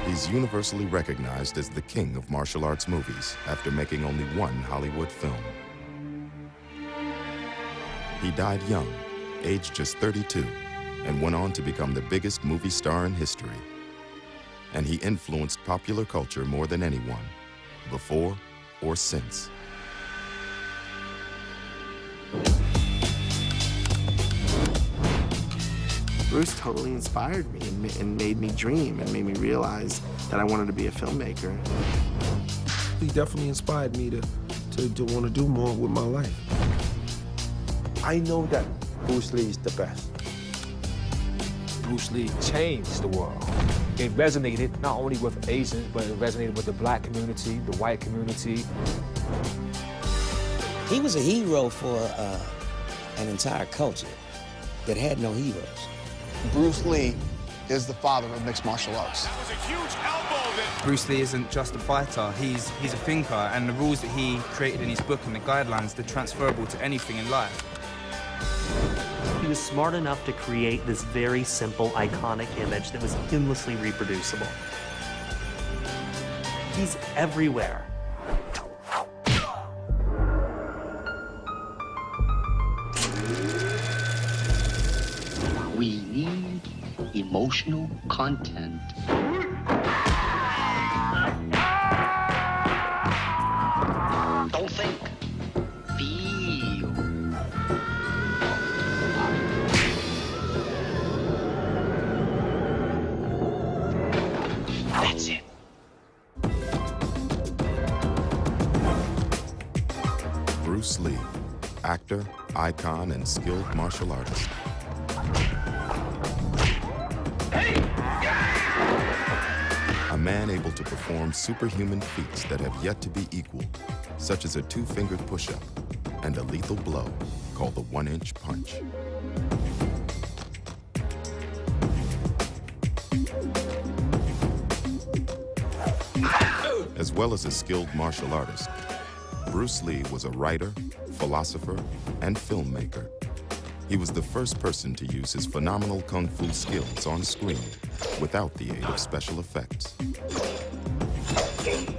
He's universally recognized as the king of martial arts movies after making only one Hollywood film. He died young, aged just 32, and went on to become the biggest movie star in history. And he influenced popular culture more than anyone, before or since. Bruce totally inspired me and made me dream and made me realize that I wanted to be a filmmaker. He definitely inspired me to want to do more with my life. I know that Bruce Lee is the best. Bruce Lee changed the world. It resonated not only with Asians, but it resonated with the black community, the white community. He was a hero for an entire culture that had no heroes. Bruce Lee is the father of mixed martial arts. That was a huge elbow that... Bruce Lee isn't just a fighter, he's a thinker, and the rules that he created in his book and the guidelines, they're transferable to anything in life. He was smart enough to create this very simple, iconic image that was endlessly reproducible. He's everywhere. We need emotional content. Don't think, feel. That's it. Bruce Lee, actor, icon, and skilled martial artist. A man able to perform superhuman feats that have yet to be equaled, such as a two-fingered push-up and a lethal blow called the one-inch punch. As well as a skilled martial artist, Bruce Lee was a writer, philosopher, and filmmaker. He was the first person to use his phenomenal kung fu skills on screen without the aid of special effects.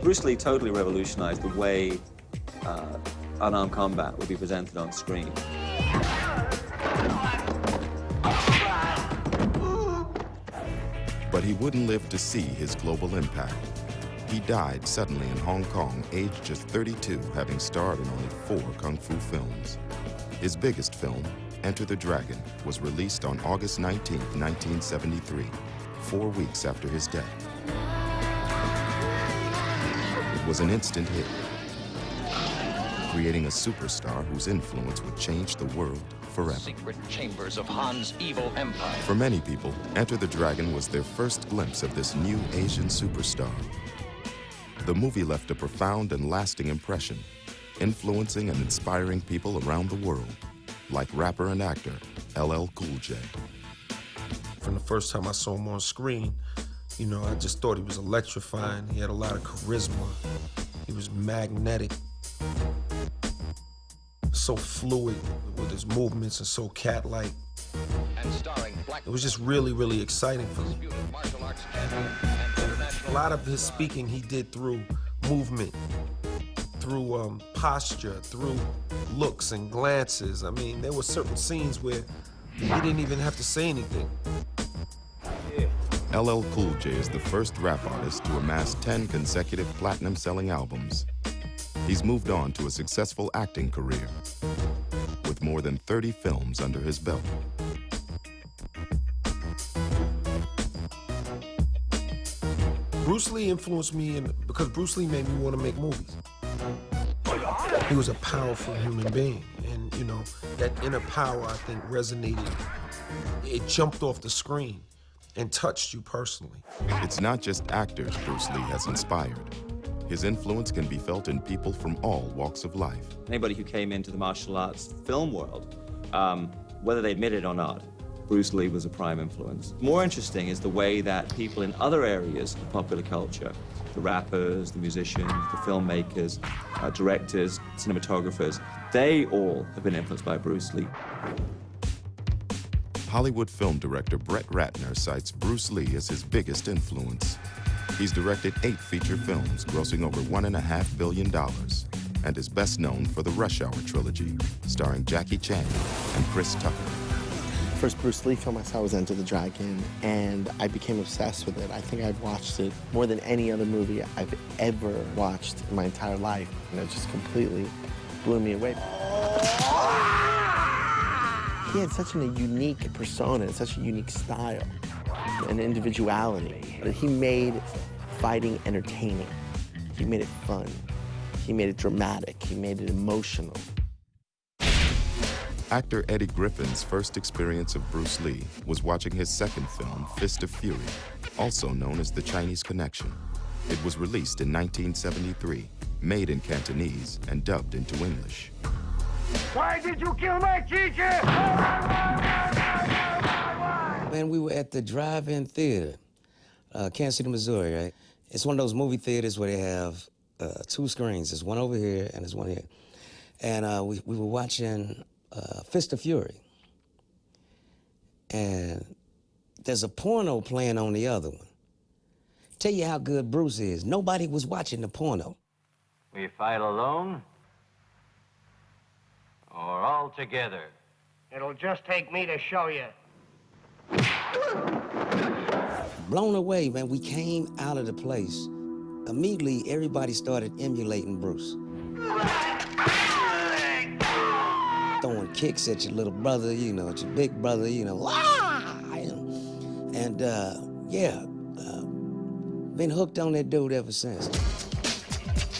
Bruce Lee totally revolutionized the way unarmed combat would be presented on screen. But he wouldn't live to see his global impact. He died suddenly in Hong Kong, aged just 32, having starred in only 4 kung fu films. His biggest film, Enter the Dragon, was released on August 19, 1973, 4 weeks after his death. It was an instant hit, creating a superstar whose influence would change the world forever. Secret chambers of Han's evil empire. For many people, Enter the Dragon was their first glimpse of this new Asian superstar. The movie left a profound and lasting impression, influencing and inspiring people around the world, like rapper and actor LL Cool J. From the first time I saw him on screen, you know, I just thought he was electrifying. He had a lot of charisma. He was magnetic, so fluid with his movements and so cat-like. It was just really, really exciting for me. A lot of his speaking he did through movement, through posture, through looks and glances. I mean, there were certain scenes where he didn't even have to say anything. LL Cool J is the first rap artist to amass 10 consecutive platinum-selling albums. He's moved on to a successful acting career, with more than 30 films under his belt. Bruce Lee influenced me because Bruce Lee made me want to make movies. He was a powerful human being, and you know, that inner power, I think, resonated. It jumped off the screen and touched you personally. It's not just actors Bruce Lee has inspired. His influence can be felt in people from all walks of life. Anybody who came into the martial arts film world, whether they admit it or not, Bruce Lee was a prime influence. More interesting is the way that people in other areas of popular culture, the rappers, the musicians, the filmmakers, directors, cinematographers, they all have been influenced by Bruce Lee. Hollywood film director Brett Ratner cites Bruce Lee as his biggest influence. He's directed 8 feature films, grossing over $1.5 billion, and is best known for the Rush Hour trilogy, starring Jackie Chan and Chris Tucker. The first Bruce Lee film I saw was Enter the Dragon, and I became obsessed with it. I think I've watched it more than any other movie I've ever watched in my entire life. And it just completely blew me away. He had such a unique persona, such a unique style, and individuality. He made fighting entertaining. He made it fun. He made it dramatic. He made it emotional. Actor Eddie Griffin's first experience of Bruce Lee was watching his second film, Fist of Fury, also known as The Chinese Connection. It was released in 1973, made in Cantonese and dubbed into English. Why did you kill my teacher? Man, we were at the drive-in theater, Kansas City, Missouri, right? It's one of those movie theaters where they have 2 screens. There's one over here and there's one here. And we were watching Fist of Fury. And there's a porno playing on the other one. Tell you how good Bruce is. Nobody was watching the porno. We fight alone or all together? It'll just take me to show you. Blown away, man. We came out of the place. Immediately, everybody started emulating Bruce. Throwing kicks at your little brother, you know, at your big brother, you know. And been hooked on that dude ever since.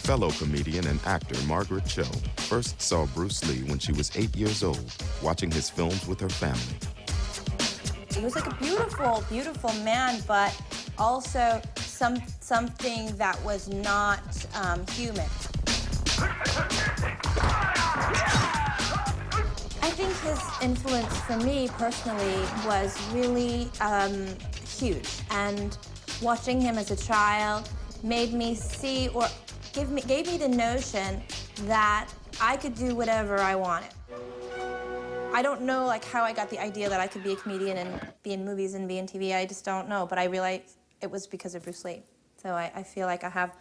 Fellow comedian and actor Margaret Cho first saw Bruce Lee when she was 8 years old, watching his films with her family. He was like a beautiful, beautiful man, but also something that was not human. I think his influence for me personally was really huge, and watching him as a child made me see, or gave me the notion that I could do whatever I wanted. I don't know like how I got the idea that I could be a comedian and be in movies and be in TV. I just don't know, but I realized it was because of Bruce Lee. So I feel like I have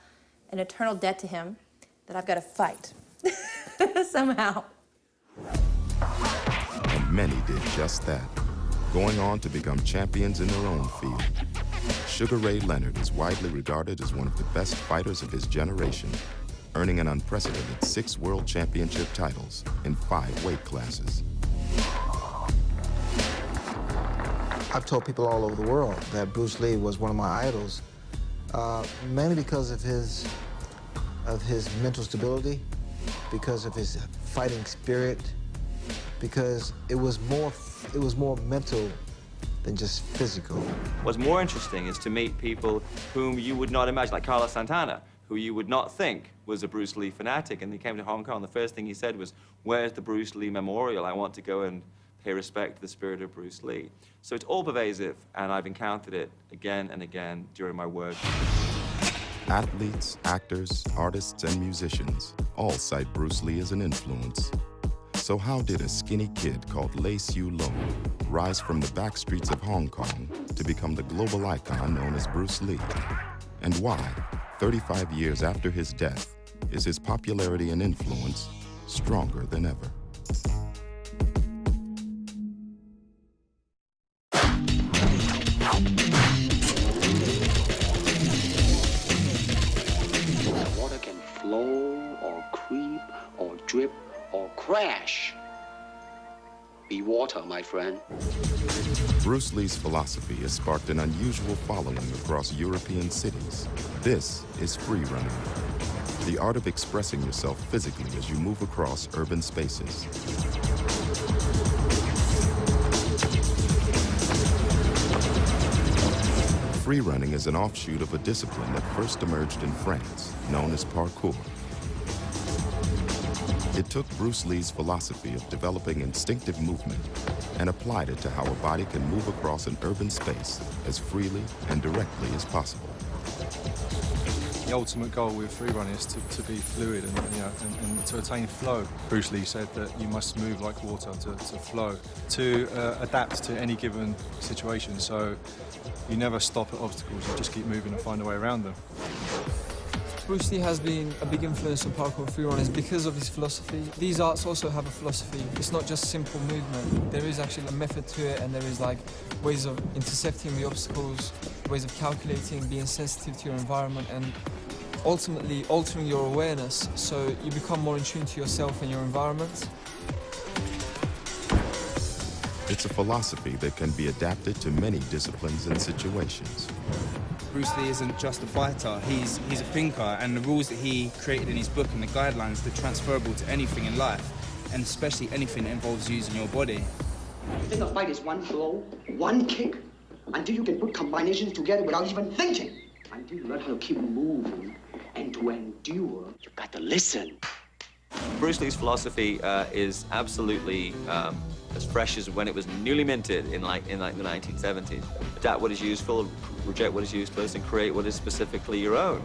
an eternal debt to him that I've got to fight somehow. And many did just that, going on to become champions in their own field. Sugar Ray Leonard is widely regarded as one of the best fighters of his generation, earning an unprecedented 6 world championship titles in 5 weight classes. I've told people all over the world that Bruce Lee was one of my idols, mainly because of his mental stability, because of his fighting spirit, because it was more mental than just physical. What's more interesting is to meet people whom you would not imagine, like Carlos Santana, who you would not think was a Bruce Lee fanatic. And he came to Hong Kong, the first thing he said was, "Where's the Bruce Lee memorial? I want to go and pay respect to the spirit of Bruce Lee." So it's all pervasive, and I've encountered it again and again during my work. Athletes, actors, artists, and musicians all cite Bruce Lee as an influence. So how did a skinny kid called Lei Siu Lung rise from the back streets of Hong Kong to become the global icon known as Bruce Lee? And why, 35 years after his death, is his popularity and influence stronger than ever? Water can flow or creep or drip or crash. Be water, my friend. Bruce Lee's philosophy has sparked an unusual following across European cities. This is free running, the art of expressing yourself physically as you move across urban spaces. Free running is an offshoot of a discipline that first emerged in France, known as parkour. It took Bruce Lee's philosophy of developing instinctive movement and applied it to how a body can move across an urban space as freely and directly as possible. The ultimate goal with free running is to be fluid and to attain flow. Bruce Lee said that you must move like water to flow, to adapt to any given situation. So you never stop at obstacles, you just keep moving and find a way around them. Bruce Lee has been a big influence on parkour free runners because of his philosophy. These arts also have a philosophy. It's not just simple movement. There is actually a method to it, and there is like ways of intercepting the obstacles, ways of calculating, being sensitive to your environment, and ultimately altering your awareness so you become more in tune to yourself and your environment. It's a philosophy that can be adapted to many disciplines and situations. Bruce Lee isn't just a fighter, he's a thinker, and the rules that he created in his book and the guidelines, they're transferable to anything in life, and especially anything that involves using your body. You think a fight is one blow, one kick, until you can put combinations together without even thinking. Until you learn how to keep moving and to endure, you got to listen. Bruce Lee's philosophy is absolutely as fresh as when it was newly minted in the 1970s. Adapt what is useful, reject what is useless, and create what is specifically your own,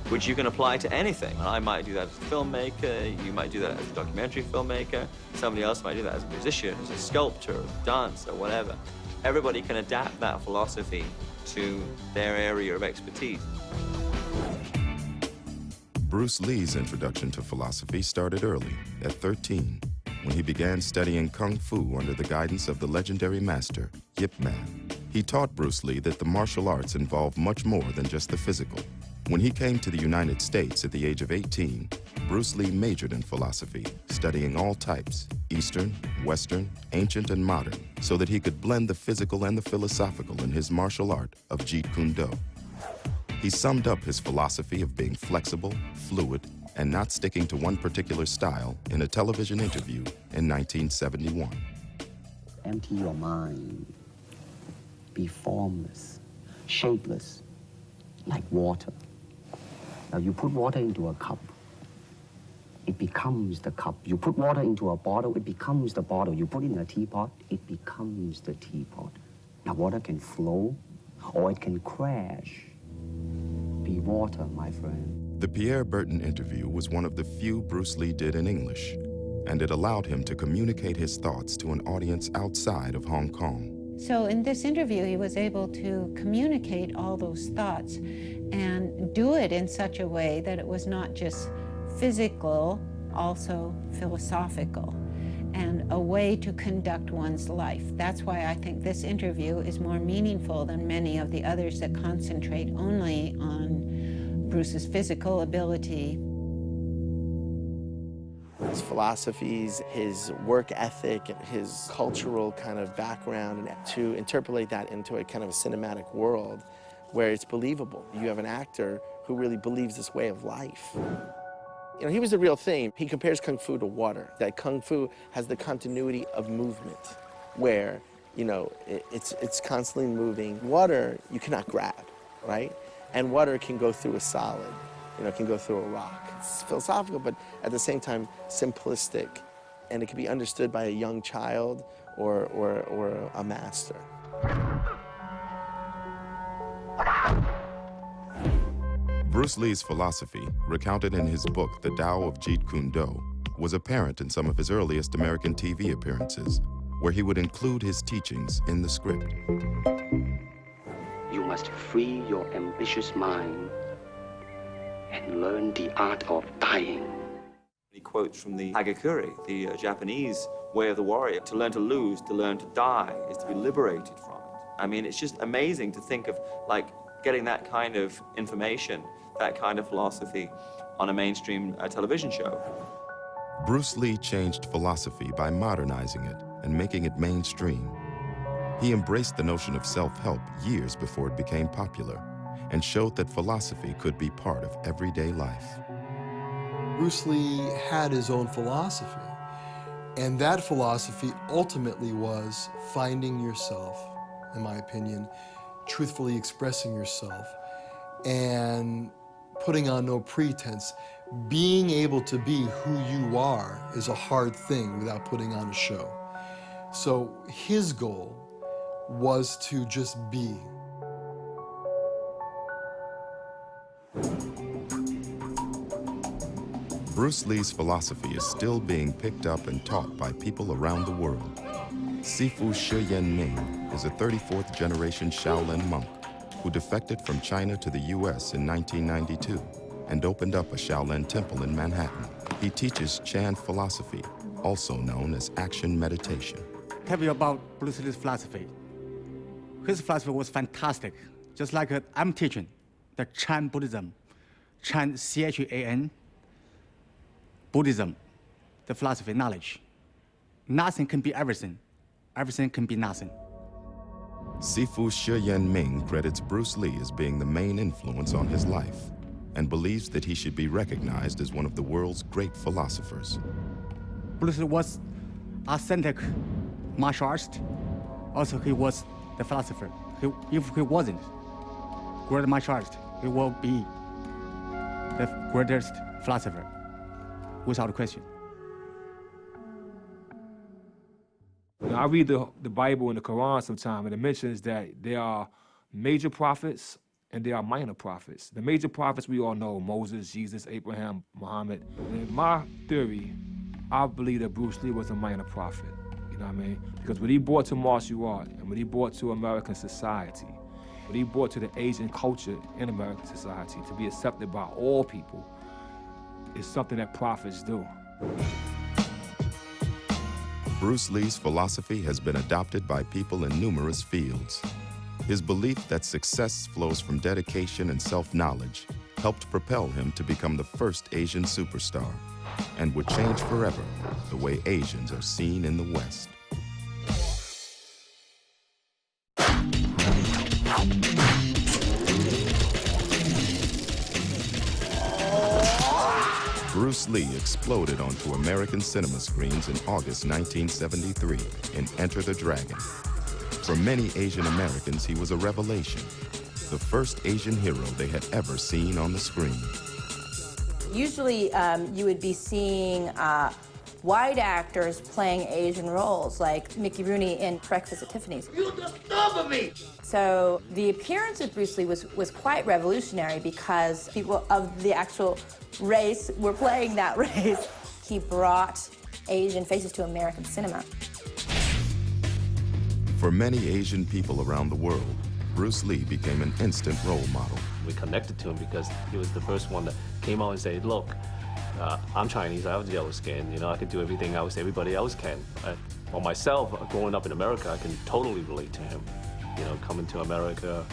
which you can apply to anything. I might do that as a filmmaker, you might do that as a documentary filmmaker, somebody else might do that as a musician, as a sculptor, dancer, whatever. Everybody can adapt that philosophy to their area of expertise. Bruce Lee's introduction to philosophy started early, at 13, when he began studying Kung Fu under the guidance of the legendary master, Yip Man. He taught Bruce Lee that the martial arts involve much more than just the physical. When he came to the United States at the age of 18, Bruce Lee majored in philosophy, studying all types, Eastern, Western, ancient, and modern, so that he could blend the physical and the philosophical in his martial art of Jeet Kune Do. He summed up his philosophy of being flexible, fluid, and not sticking to one particular style in a television interview in 1971. Empty your mind. Be formless, shapeless, like water. Now you put water into a cup, it becomes the cup. You put water into a bottle, it becomes the bottle. You put it in a teapot, it becomes the teapot. Now water can flow or it can crash. Be water, my friend. The Pierre Berton interview was one of the few Bruce Lee did in English, and it allowed him to communicate his thoughts to an audience outside of Hong Kong. So in this interview, he was able to communicate all those thoughts and do it in such a way that it was not just physical, also philosophical, and a way to conduct one's life. That's why I think this interview is more meaningful than many of the others that concentrate only on Bruce's physical ability. His philosophies, his work ethic, his cultural kind of background, and to interpolate that into a kind of a cinematic world where it's believable. You have an actor who really believes this way of life. You know, he was the real thing. He compares Kung Fu to water, that Kung Fu has the continuity of movement, where, you know, it's constantly moving. Water, you cannot grab, right? And water can go through a solid, you know, it can go through a rock. It's philosophical, but at the same time, simplistic. And it can be understood by a young child or a master. Bruce Lee's philosophy, recounted in his book, The Tao of Jeet Kune Do, was apparent in some of his earliest American TV appearances, where he would include his teachings in the script. You must free your ambitious mind and learn the art of dying. He quotes from the Hagakure, the Japanese way of the warrior. To learn to lose, to learn to die, is to be liberated from it. I mean, it's just amazing to think of, like, getting that kind of information, that kind of philosophy on a mainstream television show. Bruce Lee changed philosophy by modernizing it and making it mainstream. He embraced the notion of self-help years before it became popular and showed that philosophy could be part of everyday life. Bruce Lee had his own philosophy, and that philosophy ultimately was finding yourself, in my opinion, truthfully expressing yourself, and putting on no pretense. Being able to be who you are is a hard thing without putting on a show. So his goal was to just be. Bruce Lee's philosophy is still being picked up and taught by people around the world. Sifu Shi Yan-ming is a 34th generation Shaolin monk who defected from China to the US in 1992 and opened up a Shaolin temple in Manhattan. He teaches Chan philosophy, also known as action meditation. Tell you about Bruce Lee's philosophy. His philosophy was fantastic, just like I'm teaching the Chan Buddhism, Chan C-H-A-N, Buddhism, the philosophy, knowledge. Nothing can be everything. Everything can be nothing. Sifu Shi Yan-ming credits Bruce Lee as being the main influence on his life and believes that he should be recognized as one of the world's great philosophers. Bruce Lee was authentic martial artist. Also, he was the philosopher. If he wasn't great martial artist, he will be the greatest philosopher, without question. I read the Bible and the Quran sometimes, and it mentions that there are major prophets and there are minor prophets. The major prophets we all know, Moses, Jesus, Abraham, Muhammad. In my theory, I believe that Bruce Lee was a minor prophet, you know what I mean? Because what he brought to martial art and what he brought to American society, what he brought to the Asian culture in American society to be accepted by all people is something that prophets do. Bruce Lee's philosophy has been adopted by people in numerous fields. His belief that success flows from dedication and self-knowledge helped propel him to become the first Asian superstar and would change forever the way Asians are seen in the West. Bruce Lee exploded onto American cinema screens in August 1973 in Enter the Dragon. For many Asian Americans, he was a revelation, the first Asian hero they had ever seen on the screen. Usually, you would be seeing white actors playing Asian roles, like Mickey Rooney in Breakfast at Tiffany's. You disturb me! So the appearance of Bruce Lee was quite revolutionary because people of the actual race were playing that race. He brought Asian faces to American cinema. For many Asian people around the world, Bruce Lee became an instant role model. We connected to him because he was the first one that came out and said, look, I'm Chinese, I have yellow skin, you know, I can do everything else everybody else can. For myself, growing up in America, I can totally relate to him. You know, coming to America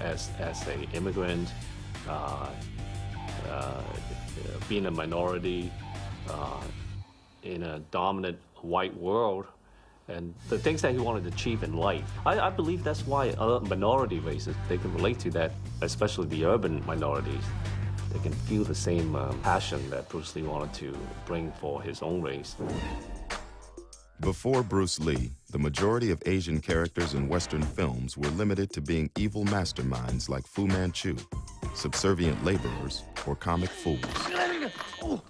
as an immigrant, being a minority in a dominant white world, and the things that he wanted to achieve in life. I believe that's why other minority races, they can relate to that, especially the urban minorities. They can feel the same passion that Bruce Lee wanted to bring for his own race. Before Bruce Lee, the majority of Asian characters in Western films were limited to being evil masterminds like Fu Manchu, subservient laborers, or comic fools.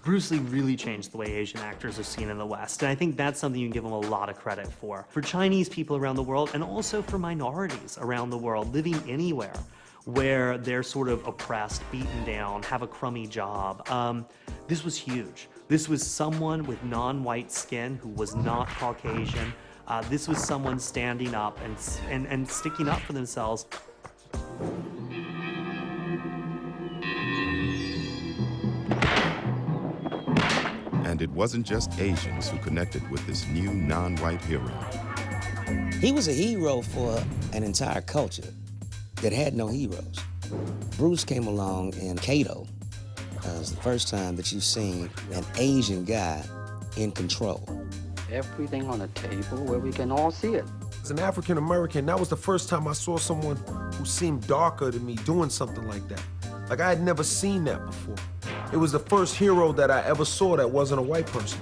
Bruce Lee really changed the way Asian actors are seen in the West, and I think that's something you can give him a lot of credit for. For Chinese people around the world, and also for minorities around the world living anywhere where they're sort of oppressed, beaten down, have a crummy job. This was huge. This was someone with non-white skin who was not Caucasian. This was someone standing up and sticking up for themselves. And it wasn't just Asians who connected with this new non-white hero. He was a hero for an entire culture that had no heroes. Bruce came along in Kato. It was the first time that you've seen an Asian guy in control. Everything on the table where we can all see it. As an African American, that was the first time I saw someone who seemed darker to me doing something like that. Like I had never seen that before. It was the first hero that I ever saw that wasn't a white person.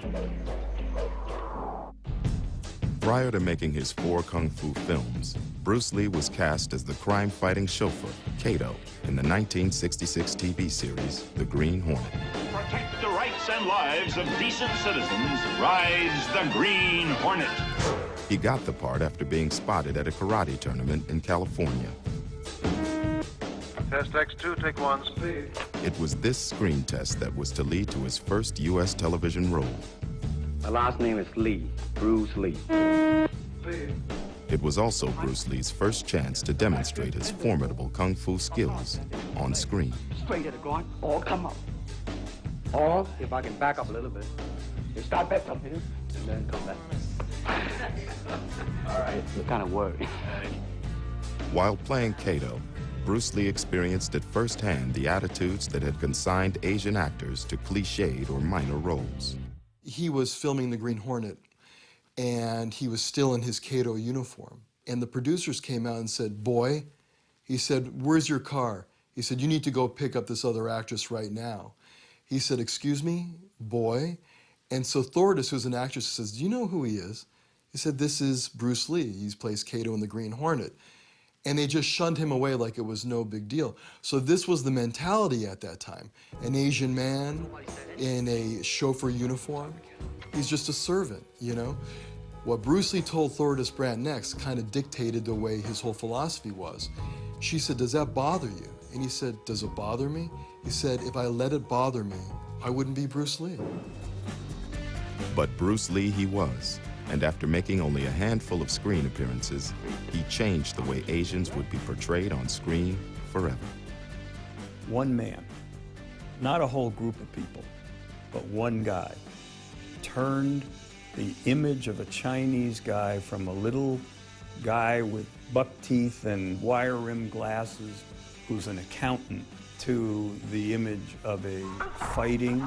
Prior to making his 4 kung fu films, Bruce Lee was cast as the crime-fighting chauffeur, Kato, in the 1966 TV series, The Green Hornet. Protect the rights and lives of decent citizens. Rides the Green Hornet. He got the part after being spotted at a karate tournament in California. Test X2, take 1, speed. It was this screen test that was to lead to his first U.S. television role. My last name is Lee, Bruce Lee. It was also Bruce Lee's first chance to demonstrate his formidable kung fu skills on screen. Straight at the groin, or come up. Or, if I can back up a little bit, you start back from here, and then come back. All right. You're kind of worried. While playing Kato, Bruce Lee experienced at firsthand the attitudes that had consigned Asian actors to cliched or minor roles. He was filming The Green Hornet, and he was still in his Kato uniform. And the producers came out and said, "Boy," he said, "where's your car?" He said, "You need to go pick up this other actress right now." He said, "Excuse me, boy?" And so Thordis, who's an actress, says, "Do you know who he is?" He said, "This is Bruce Lee. He plays Kato in The Green Hornet." And they just shunned him away like it was no big deal. So this was the mentality at that time. An Asian man in a chauffeur uniform, he's just a servant, you know? What Bruce Lee told Thordis Brandt next kind of dictated the way his whole philosophy was. She said, "Does that bother you?" And he said, "Does it bother me?" He said, "If I let it bother me, I wouldn't be Bruce Lee." But Bruce Lee he was, and after making only a handful of screen appearances, he changed the way Asians would be portrayed on screen forever. One man, not a whole group of people, but one guy, turned the image of a Chinese guy from a little guy with buck teeth and wire-rimmed glasses who's an accountant to the image of a fighting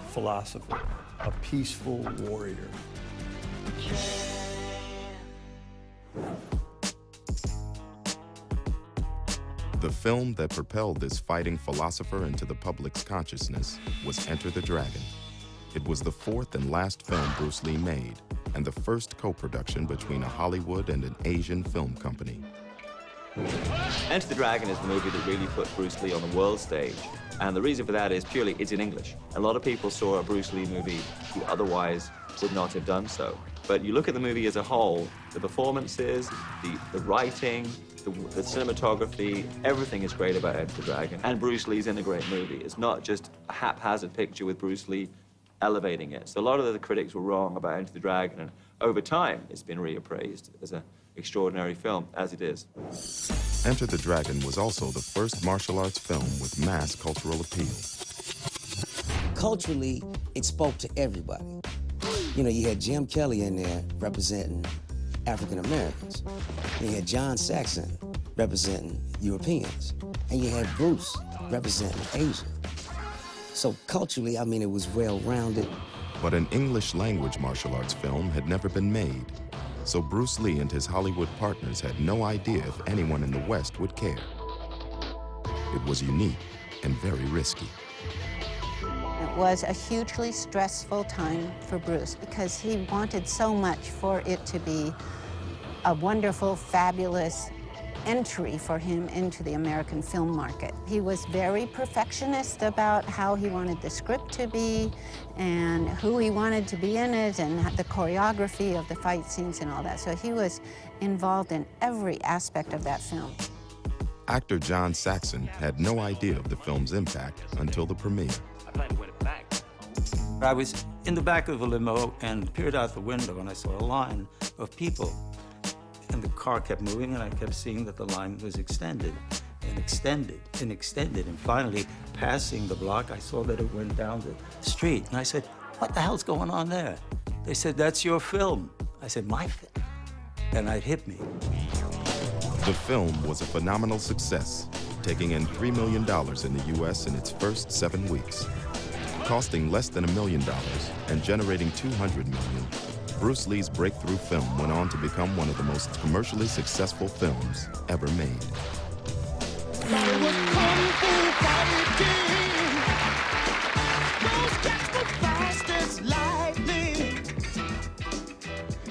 philosopher, a peaceful warrior. The film that propelled this fighting philosopher into the public's consciousness was Enter the Dragon. It was the fourth and last film Bruce Lee made, and the first co-production between a Hollywood and an Asian film company. Enter the Dragon is the movie that really put Bruce Lee on the world stage. And the reason for that is purely it's in English. A lot of people saw a Bruce Lee movie who otherwise would not have done so. But you look at the movie as a whole, the performances, the writing, the cinematography, everything is great about Enter the Dragon. And Bruce Lee's in a great movie. It's not just a haphazard picture with Bruce Lee elevating it. So a lot of the critics were wrong about Enter the Dragon, and over time, it's been reappraised as an extraordinary film, as it is. Enter the Dragon was also the first martial arts film with mass cultural appeal. Culturally, it spoke to everybody. You know, you had Jim Kelly in there representing African Americans. You had John Saxon representing Europeans. And you had Bruce representing Asia. So culturally, I mean, it was well-rounded. But an English language martial arts film had never been made. So Bruce Lee and his Hollywood partners had no idea if anyone in the West would care. It was unique and very risky. It was a hugely stressful time for Bruce because he wanted so much for it to be a wonderful, fabulous entry for him into the American film market. He was very perfectionist about how he wanted the script to be and who he wanted to be in it and the choreography of the fight scenes and all that. So he was involved in every aspect of that film. Actor John Saxon had no idea of the film's impact until the premiere. I was in the back of a limo and peered out the window and I saw a line of people. And the car kept moving and I kept seeing that the line was extended and extended and extended. And finally, passing the block, I saw that it went down the street. And I said, "What the hell's going on there?" They said, "That's your film." I said, "My film?" And it hit me. The film was a phenomenal success, taking in $3 million in the US in its first 7 weeks. Costing less than $1 million and generating $200 million, Bruce Lee's breakthrough film went on to become one of the most commercially successful films ever made.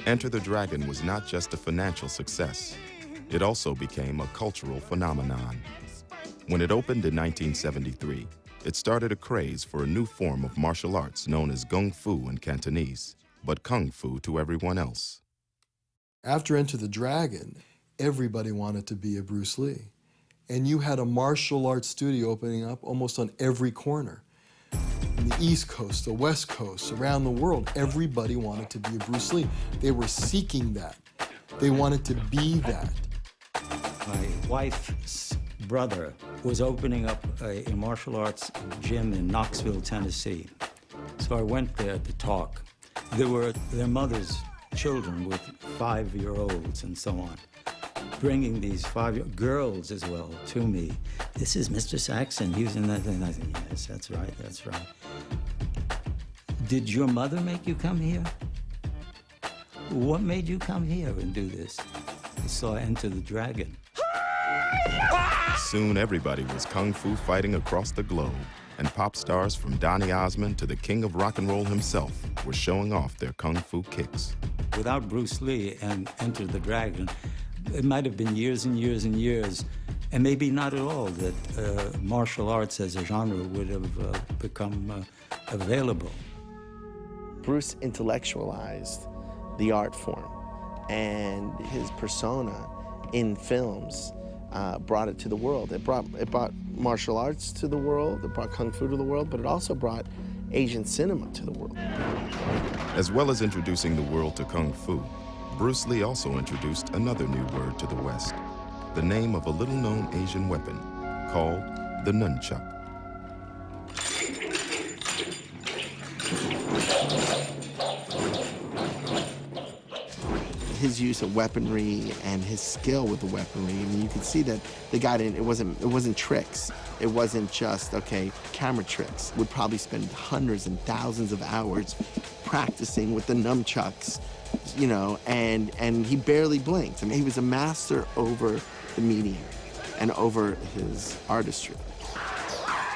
Enter the Dragon was not just a financial success. It also became a cultural phenomenon. When it opened in 1973, it started a craze for a new form of martial arts known as Kung Fu in Cantonese, but Kung Fu to everyone else. After Enter the Dragon, everybody wanted to be a Bruce Lee. and you had a martial arts studio opening up almost on every corner. In the East Coast, the West Coast, around the world, everybody wanted to be a Bruce Lee. They were seeking that. They wanted to be that. My wife's brother was opening up a martial arts gym in Knoxville, Tennessee. So I went there to talk. There were their mother's children with 5-year-olds and so on, bringing these 5-year-old girls as well to me. This is Mr. Saxon. He was in that thing. I said, yes, that's right, that's right. Did your mother make you come here? What made you come here and do this? I saw Enter the Dragon. Soon everybody was kung fu fighting across the globe, and pop stars from Donny Osmond to the king of rock and roll himself were showing off their kung fu kicks. Without Bruce Lee and Enter the Dragon, it might have been years and years and years, and maybe not at all, that martial arts as a genre would have become available. Bruce intellectualized the art form, and his persona in films brought it to the world. It brought martial arts to the world, it brought kung fu to the world, but it also brought Asian cinema to the world. As well as introducing the world to kung fu, Bruce Lee also introduced another new word to the West, the name of a little-known Asian weapon called the nunchuck. His use of weaponry and his skill with the weaponry, I mean, you can see that the guy didn't, it wasn't tricks. It wasn't just, okay, camera tricks. Would probably spend hundreds and thousands of hours practicing with the nunchucks, you know, and he barely blinked. I mean, he was a master over the medium and over his artistry.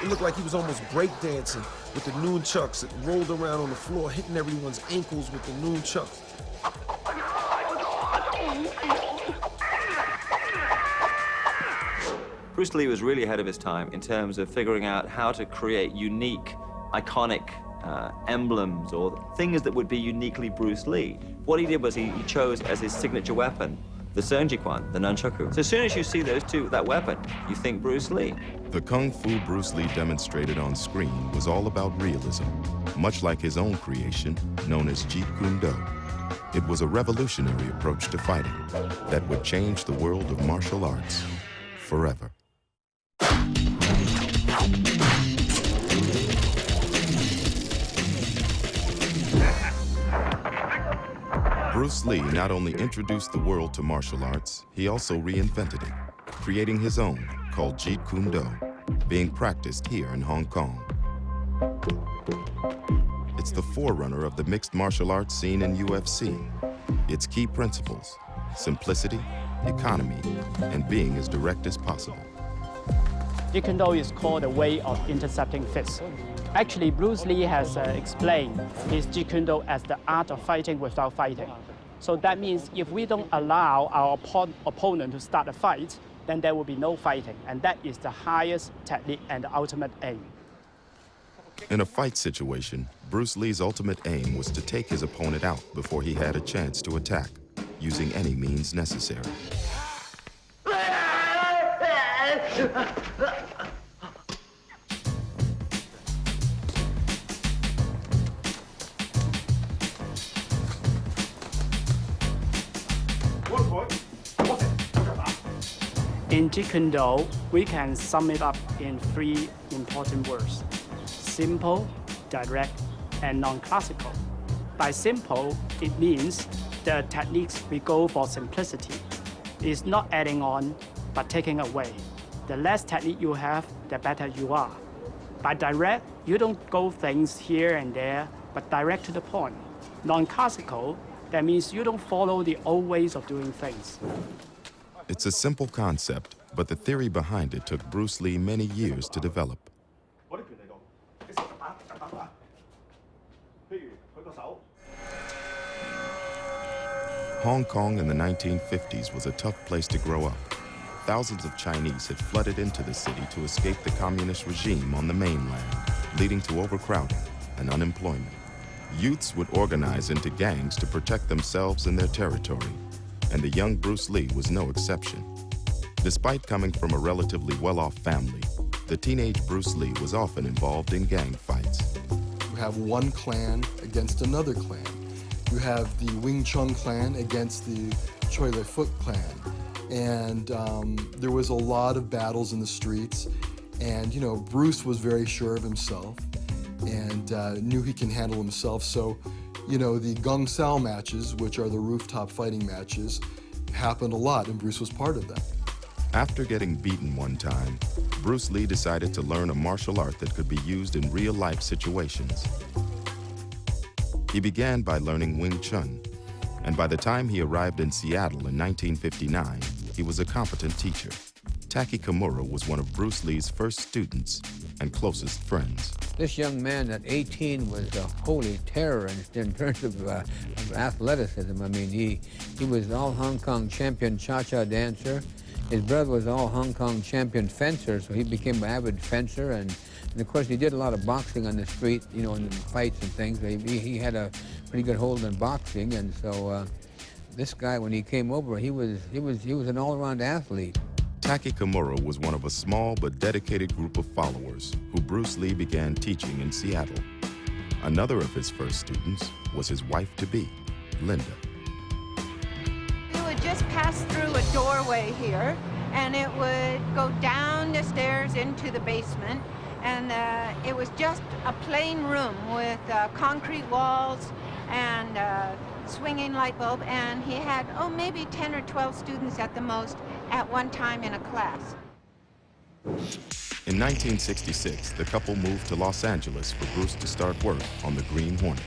It looked like he was almost breakdancing with the nunchucks that rolled around on the floor, hitting everyone's ankles with the nunchucks. Bruce Lee was really ahead of his time in terms of figuring out how to create unique, iconic emblems or things that would be uniquely Bruce Lee. What he did was he chose as his signature weapon the Seonjikwon, the nunchaku. So as soon as you see those two, that weapon, you think Bruce Lee. The kung fu Bruce Lee demonstrated on screen was all about realism, much like his own creation, known as Jeet Kune Do. It was a revolutionary approach to fighting that would change the world of martial arts forever. Bruce Lee not only introduced the world to martial arts, he also reinvented it, creating his own called Jeet Kune Do, being practiced here in Hong Kong. It's the forerunner of the mixed martial arts scene in UFC. Its key principles: simplicity, economy, and being as direct as possible. Jeet Kune Do is called the way of intercepting fists. Actually, Bruce Lee has explained his Jeet Kune Do as the art of fighting without fighting. So that means if we don't allow our opponent to start a fight, then there will be no fighting. And that is the highest technique and the ultimate aim. In a fight situation, Bruce Lee's ultimate aim was to take his opponent out before he had a chance to attack, using any means necessary. In Jeet Kune Do, we can sum it up in 3 important words: simple, direct, and non-classical. By simple, it means the techniques we go for simplicity. It's not adding on, but taking away. The less technique you have, the better you are. By direct, you don't go things here and there, but direct to the point. Non-classical, that means you don't follow the old ways of doing things. It's a simple concept, but the theory behind it took Bruce Lee many years to develop. Hong Kong in the 1950s was a tough place to grow up. Thousands of Chinese had flooded into the city to escape the communist regime on the mainland, leading to overcrowding and unemployment. Youths would organize into gangs to protect themselves and their territory, and the young Bruce Lee was no exception. Despite coming from a relatively well-off family, the teenage Bruce Lee was often involved in gang fights. You have one clan against another clan. You have the Wing Chun clan against the Choi Le Foot clan. And there was a lot of battles in the streets. And, you know, Bruce was very sure of himself and knew he can handle himself. So, you know, the Gung Sao matches, which are the rooftop fighting matches, happened a lot, and Bruce was part of them. After getting beaten one time, Bruce Lee decided to learn a martial art that could be used in real-life situations. He began by learning Wing Chun, and by the time he arrived in Seattle in 1959, he was a competent teacher. Taki Kimura was one of Bruce Lee's first students and closest friends. This young man at 18 was a holy terror in terms of athleticism. I mean, he was an all Hong Kong champion cha-cha dancer. His brother was all Hong Kong champion fencer, so he became an avid fencer. And of course, he did a lot of boxing on the street, you know, in fights and things. He had a pretty good hold on boxing, and so this guy, when he came over, he was an all-around athlete. Taki Kimura was one of a small but dedicated group of followers who Bruce Lee began teaching in Seattle. Another of his first students was his wife-to-be, Linda. You would just pass through a doorway here, and it would go down the stairs into the basement, and it was just a plain room with concrete walls and swinging light bulb, and he had, maybe 10 or 12 students at the most at one time in a class. In 1966, the couple moved to Los Angeles for Bruce to start work on the Green Hornet.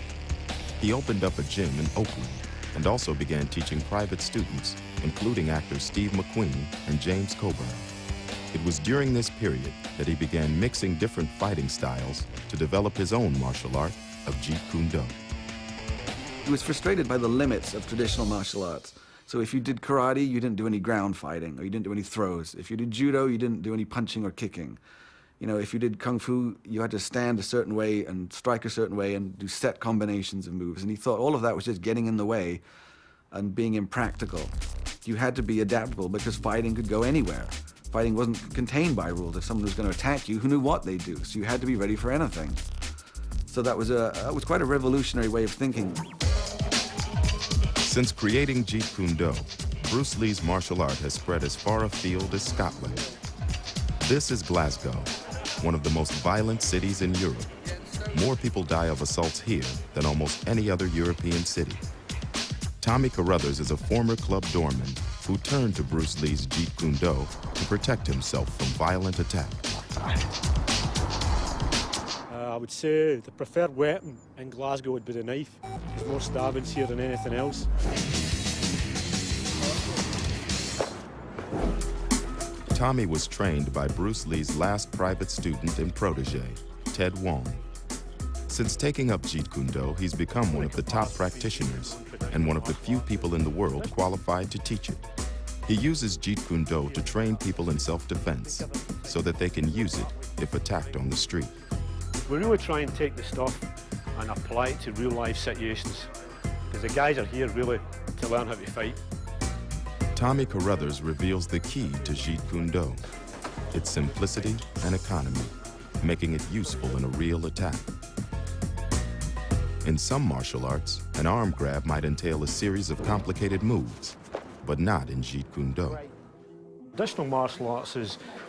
He opened up a gym in Oakland and also began teaching private students, including actors Steve McQueen and James Coburn. It was during this period that he began mixing different fighting styles to develop his own martial art of Jeet Kune Do. He was frustrated by the limits of traditional martial arts. So if you did karate, you didn't do any ground fighting, or you didn't do any throws. If you did judo, you didn't do any punching or kicking. You know, if you did kung fu, you had to stand a certain way and strike a certain way and do set combinations of moves. And he thought all of that was just getting in the way and being impractical. You had to be adaptable because fighting could go anywhere. Fighting wasn't contained by rules. If someone was going to attack you, who knew what they'd do? So you had to be ready for anything. So that was quite a revolutionary way of thinking. Since creating Jeet Kune Do, Bruce Lee's martial art has spread as far afield as Scotland. This is Glasgow, one of the most violent cities in Europe. More people die of assaults here than almost any other European city. Tommy Carruthers is a former club doorman who turned to Bruce Lee's Jeet Kune Do to protect himself from violent attack. I would say the preferred weapon in Glasgow would be the knife. There's more stabbings here than anything else. Tommy was trained by Bruce Lee's last private student and protege, Ted Wong. Since taking up Jeet Kune Do, he's become one of the top practitioners and one of the few people in the world qualified to teach it. He uses Jeet Kune Do to train people in self-defense so that they can use it if attacked on the street. We really try and take the stuff and apply it to real-life situations, because the guys are here really to learn how to fight. Tommy Carruthers reveals the key to Jeet Kune Do, its simplicity and economy, making it useful in a real attack. In some martial arts, an arm grab might entail a series of complicated moves, but not in Jeet Kune Do. Traditional martial arts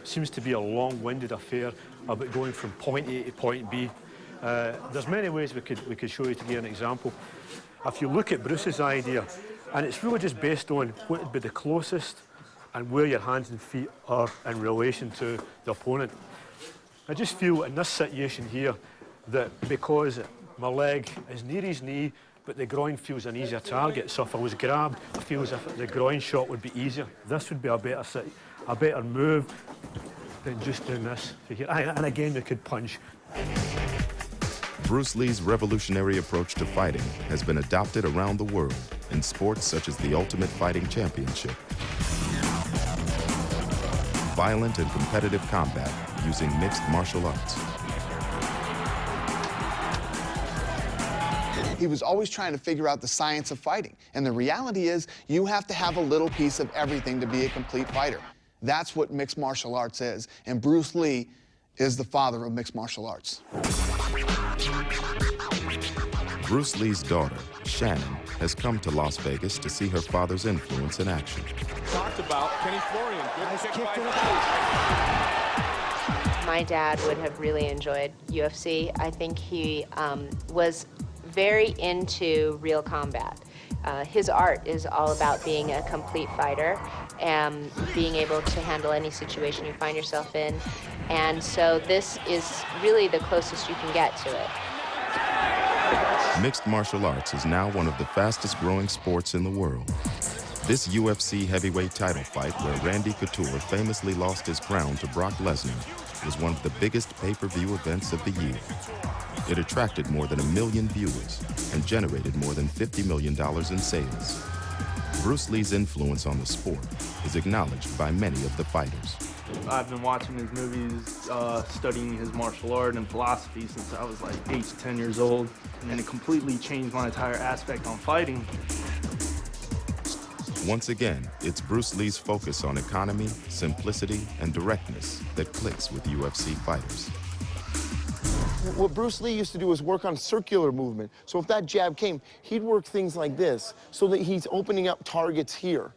seems to be a long-winded affair about going from point A to point B. There's many ways we could show you to give an example. If you look at Bruce's idea, and it's really just based on what would be the closest and where your hands and feet are in relation to the opponent. I just feel in this situation here that because my leg is near his knee, but the groin feels an easier target. So if I was grabbed, I feel as if the groin shot would be easier. This would be a better move than just doing this. And again, we could punch. Bruce Lee's revolutionary approach to fighting has been adopted around the world in sports such as the Ultimate Fighting Championship. Violent and competitive combat using mixed martial arts. He was always trying to figure out the science of fighting. And the reality is, you have to have a little piece of everything to be a complete fighter. That's what mixed martial arts is. And Bruce Lee is the father of mixed martial arts. Bruce Lee's daughter, Shannon, has come to Las Vegas to see her father's influence in action. Talked about Kenny Florian. Good kick by My dad would have really enjoyed UFC. I think he was very into real combat. His art is all about being a complete fighter and being able to handle any situation you find yourself in. And so this is really the closest you can get to it. Mixed martial arts is now one of the fastest growing sports in the world. This UFC heavyweight title fight, where Randy Couture famously lost his crown to Brock Lesnar, was one of the biggest pay-per-view events of the year. It attracted more than 1 million viewers and generated more than $50 million in sales. Bruce Lee's influence on the sport is acknowledged by many of the fighters. I've been watching his movies, studying his martial art and philosophy since I was like 8 to 10 years old, and it completely changed my entire aspect on fighting. Once again, it's Bruce Lee's focus on economy, simplicity, and directness that clicks with UFC fighters. What Bruce Lee used to do is work on circular movement. So if that jab came, he'd work things like this so that he's opening up targets here.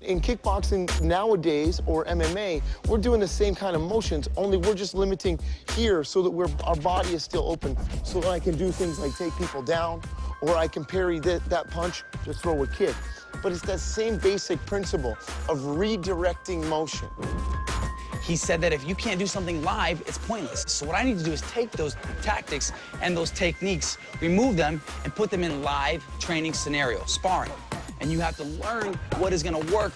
In kickboxing nowadays, or MMA, we're doing the same kind of motions, only we're just limiting here so that our body is still open, so that I can do things like take people down, or I can parry that punch to throw a kick. But it's that same basic principle of redirecting motion. He said that if you can't do something live, it's pointless. So what I need to do is take those tactics and those techniques, remove them, and put them in live training scenarios, sparring. And you have to learn what is gonna work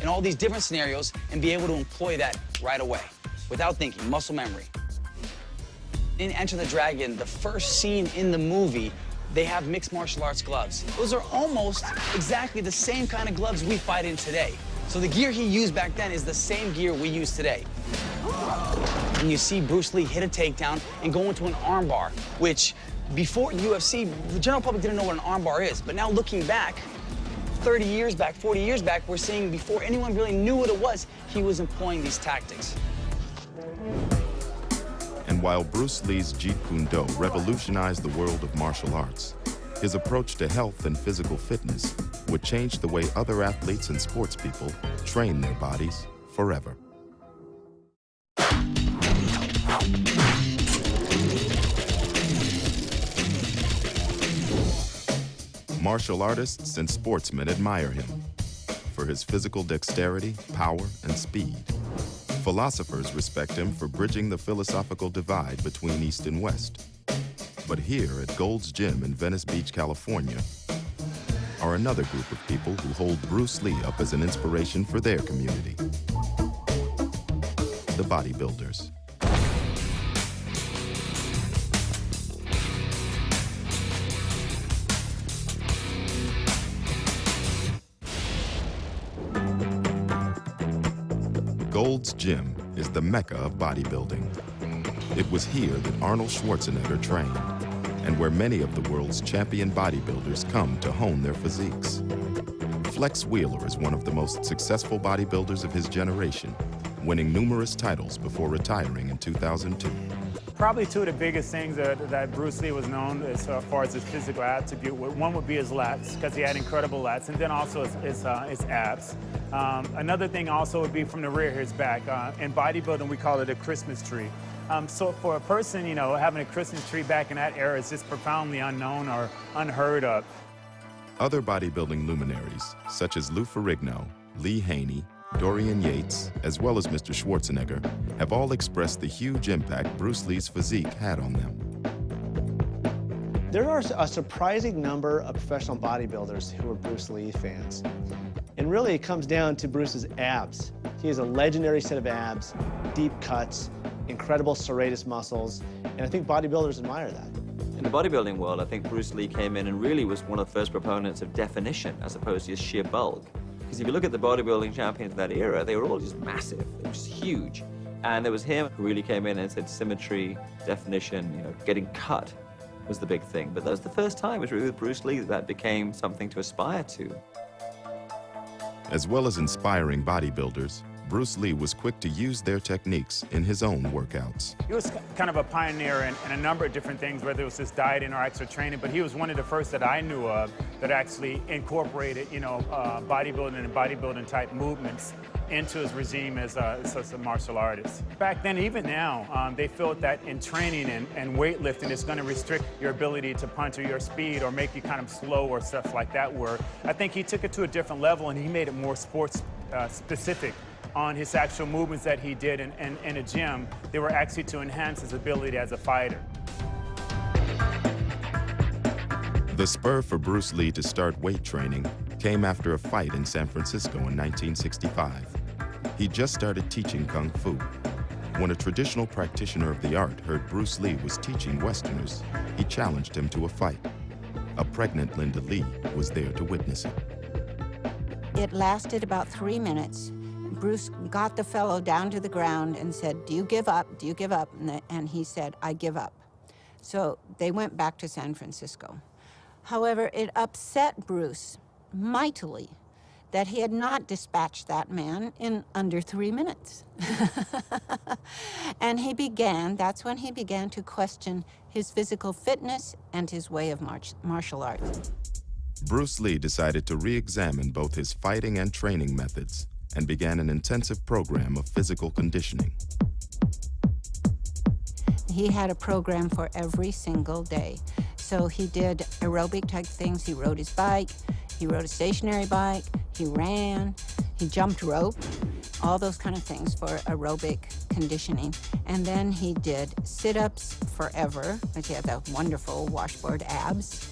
in all these different scenarios and be able to employ that right away, without thinking, muscle memory. In Enter the Dragon, the first scene in the movie, they have mixed martial arts gloves. Those are almost exactly the same kind of gloves we fight in today. So the gear he used back then is the same gear we use today. And you see Bruce Lee hit a takedown and go into an armbar, which before UFC, the general public didn't know what an armbar is. But now looking back, 30 years back, 40 years back, we're seeing before anyone really knew what it was, he was employing these tactics. And while Bruce Lee's Jeet Kune Do revolutionized the world of martial arts, his approach to health and physical fitness would change the way other athletes and sports people train their bodies forever. Martial artists and sportsmen admire him for his physical dexterity, power, and speed. Philosophers respect him for bridging the philosophical divide between East and West. But here at Gold's Gym in Venice Beach, California, are another group of people who hold Bruce Lee up as an inspiration for their community. The bodybuilders. Gold's Gym is the mecca of bodybuilding. It was here that Arnold Schwarzenegger trained, and where many of the world's champion bodybuilders come to hone their physiques. Flex Wheeler is one of the most successful bodybuilders of his generation, winning numerous titles before retiring in 2002. Probably two of the biggest things that Bruce Lee was known as far as his physical attribute. One would be his lats, because he had incredible lats, and then also his abs. Another thing also would be from the rear, his back. In bodybuilding, we call it a Christmas tree. So for a person, you know, having a Christmas tree back in that era is just profoundly unknown or unheard of. Other bodybuilding luminaries, such as Lou Ferrigno, Lee Haney, Dorian Yates, as well as Mr. Schwarzenegger, have all expressed the huge impact Bruce Lee's physique had on them. There are a surprising number of professional bodybuilders who are Bruce Lee fans. And really, it comes down to Bruce's abs. He has a legendary set of abs, deep cuts, incredible serratus muscles, and I think bodybuilders admire that. In the bodybuilding world, I think Bruce Lee came in and really was one of the first proponents of definition as opposed to just sheer bulk. Because if you look at the bodybuilding champions of that era, they were all just massive. They were just huge. And there was him who really came in and said symmetry, definition, you know, getting cut was the big thing. But that was the first time, it was really with Bruce Lee that became something to aspire to. As well as inspiring bodybuilders, Bruce Lee was quick to use their techniques in his own workouts. He was kind of a pioneer in a number of different things, whether it was his dieting or extra training, but he was one of the first that I knew of that actually incorporated, bodybuilding and bodybuilding type movements into his regime as a martial artist. Back then, even now, they felt that in training and weightlifting, it's going to restrict your ability to punch or your speed or make you kind of slow or stuff like that, where I think he took it to a different level and he made it more sports specific on his actual movements that he did in a gym. They were actually to enhance his ability as a fighter. The spur for Bruce Lee to start weight training came after a fight in San Francisco in 1965. He just started teaching Kung Fu. When a traditional practitioner of the art heard Bruce Lee was teaching Westerners, he challenged him to a fight. A pregnant Linda Lee was there to witness it. It lasted about 3 minutes. Bruce got the fellow down to the ground and said, "Do you give up? Do you give up?" And he said, "I give up." So they went back to San Francisco. However, it upset Bruce mightily that he had not dispatched that man in under 3 minutes. And that's when he began to question his physical fitness and his way of martial arts. Bruce Lee decided to re-examine both his fighting and training methods and began an intensive program of physical conditioning. He had a program for every single day. So he did aerobic type things. He rode his bike, he rode a stationary bike, he ran, he jumped rope, all those kind of things for aerobic conditioning. And then he did sit-ups forever, because he had the wonderful washboard abs.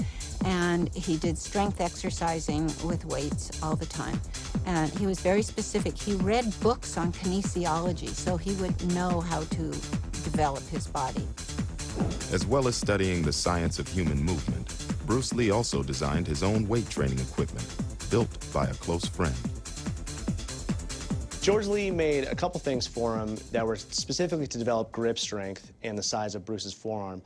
And he did strength exercising with weights all the time. And he was very specific. He read books on kinesiology, so he would know how to develop his body. As well as studying the science of human movement, Bruce Lee also designed his own weight training equipment, built by a close friend. George Lee made a couple things for him that were specifically to develop grip strength and the size of Bruce's forearm.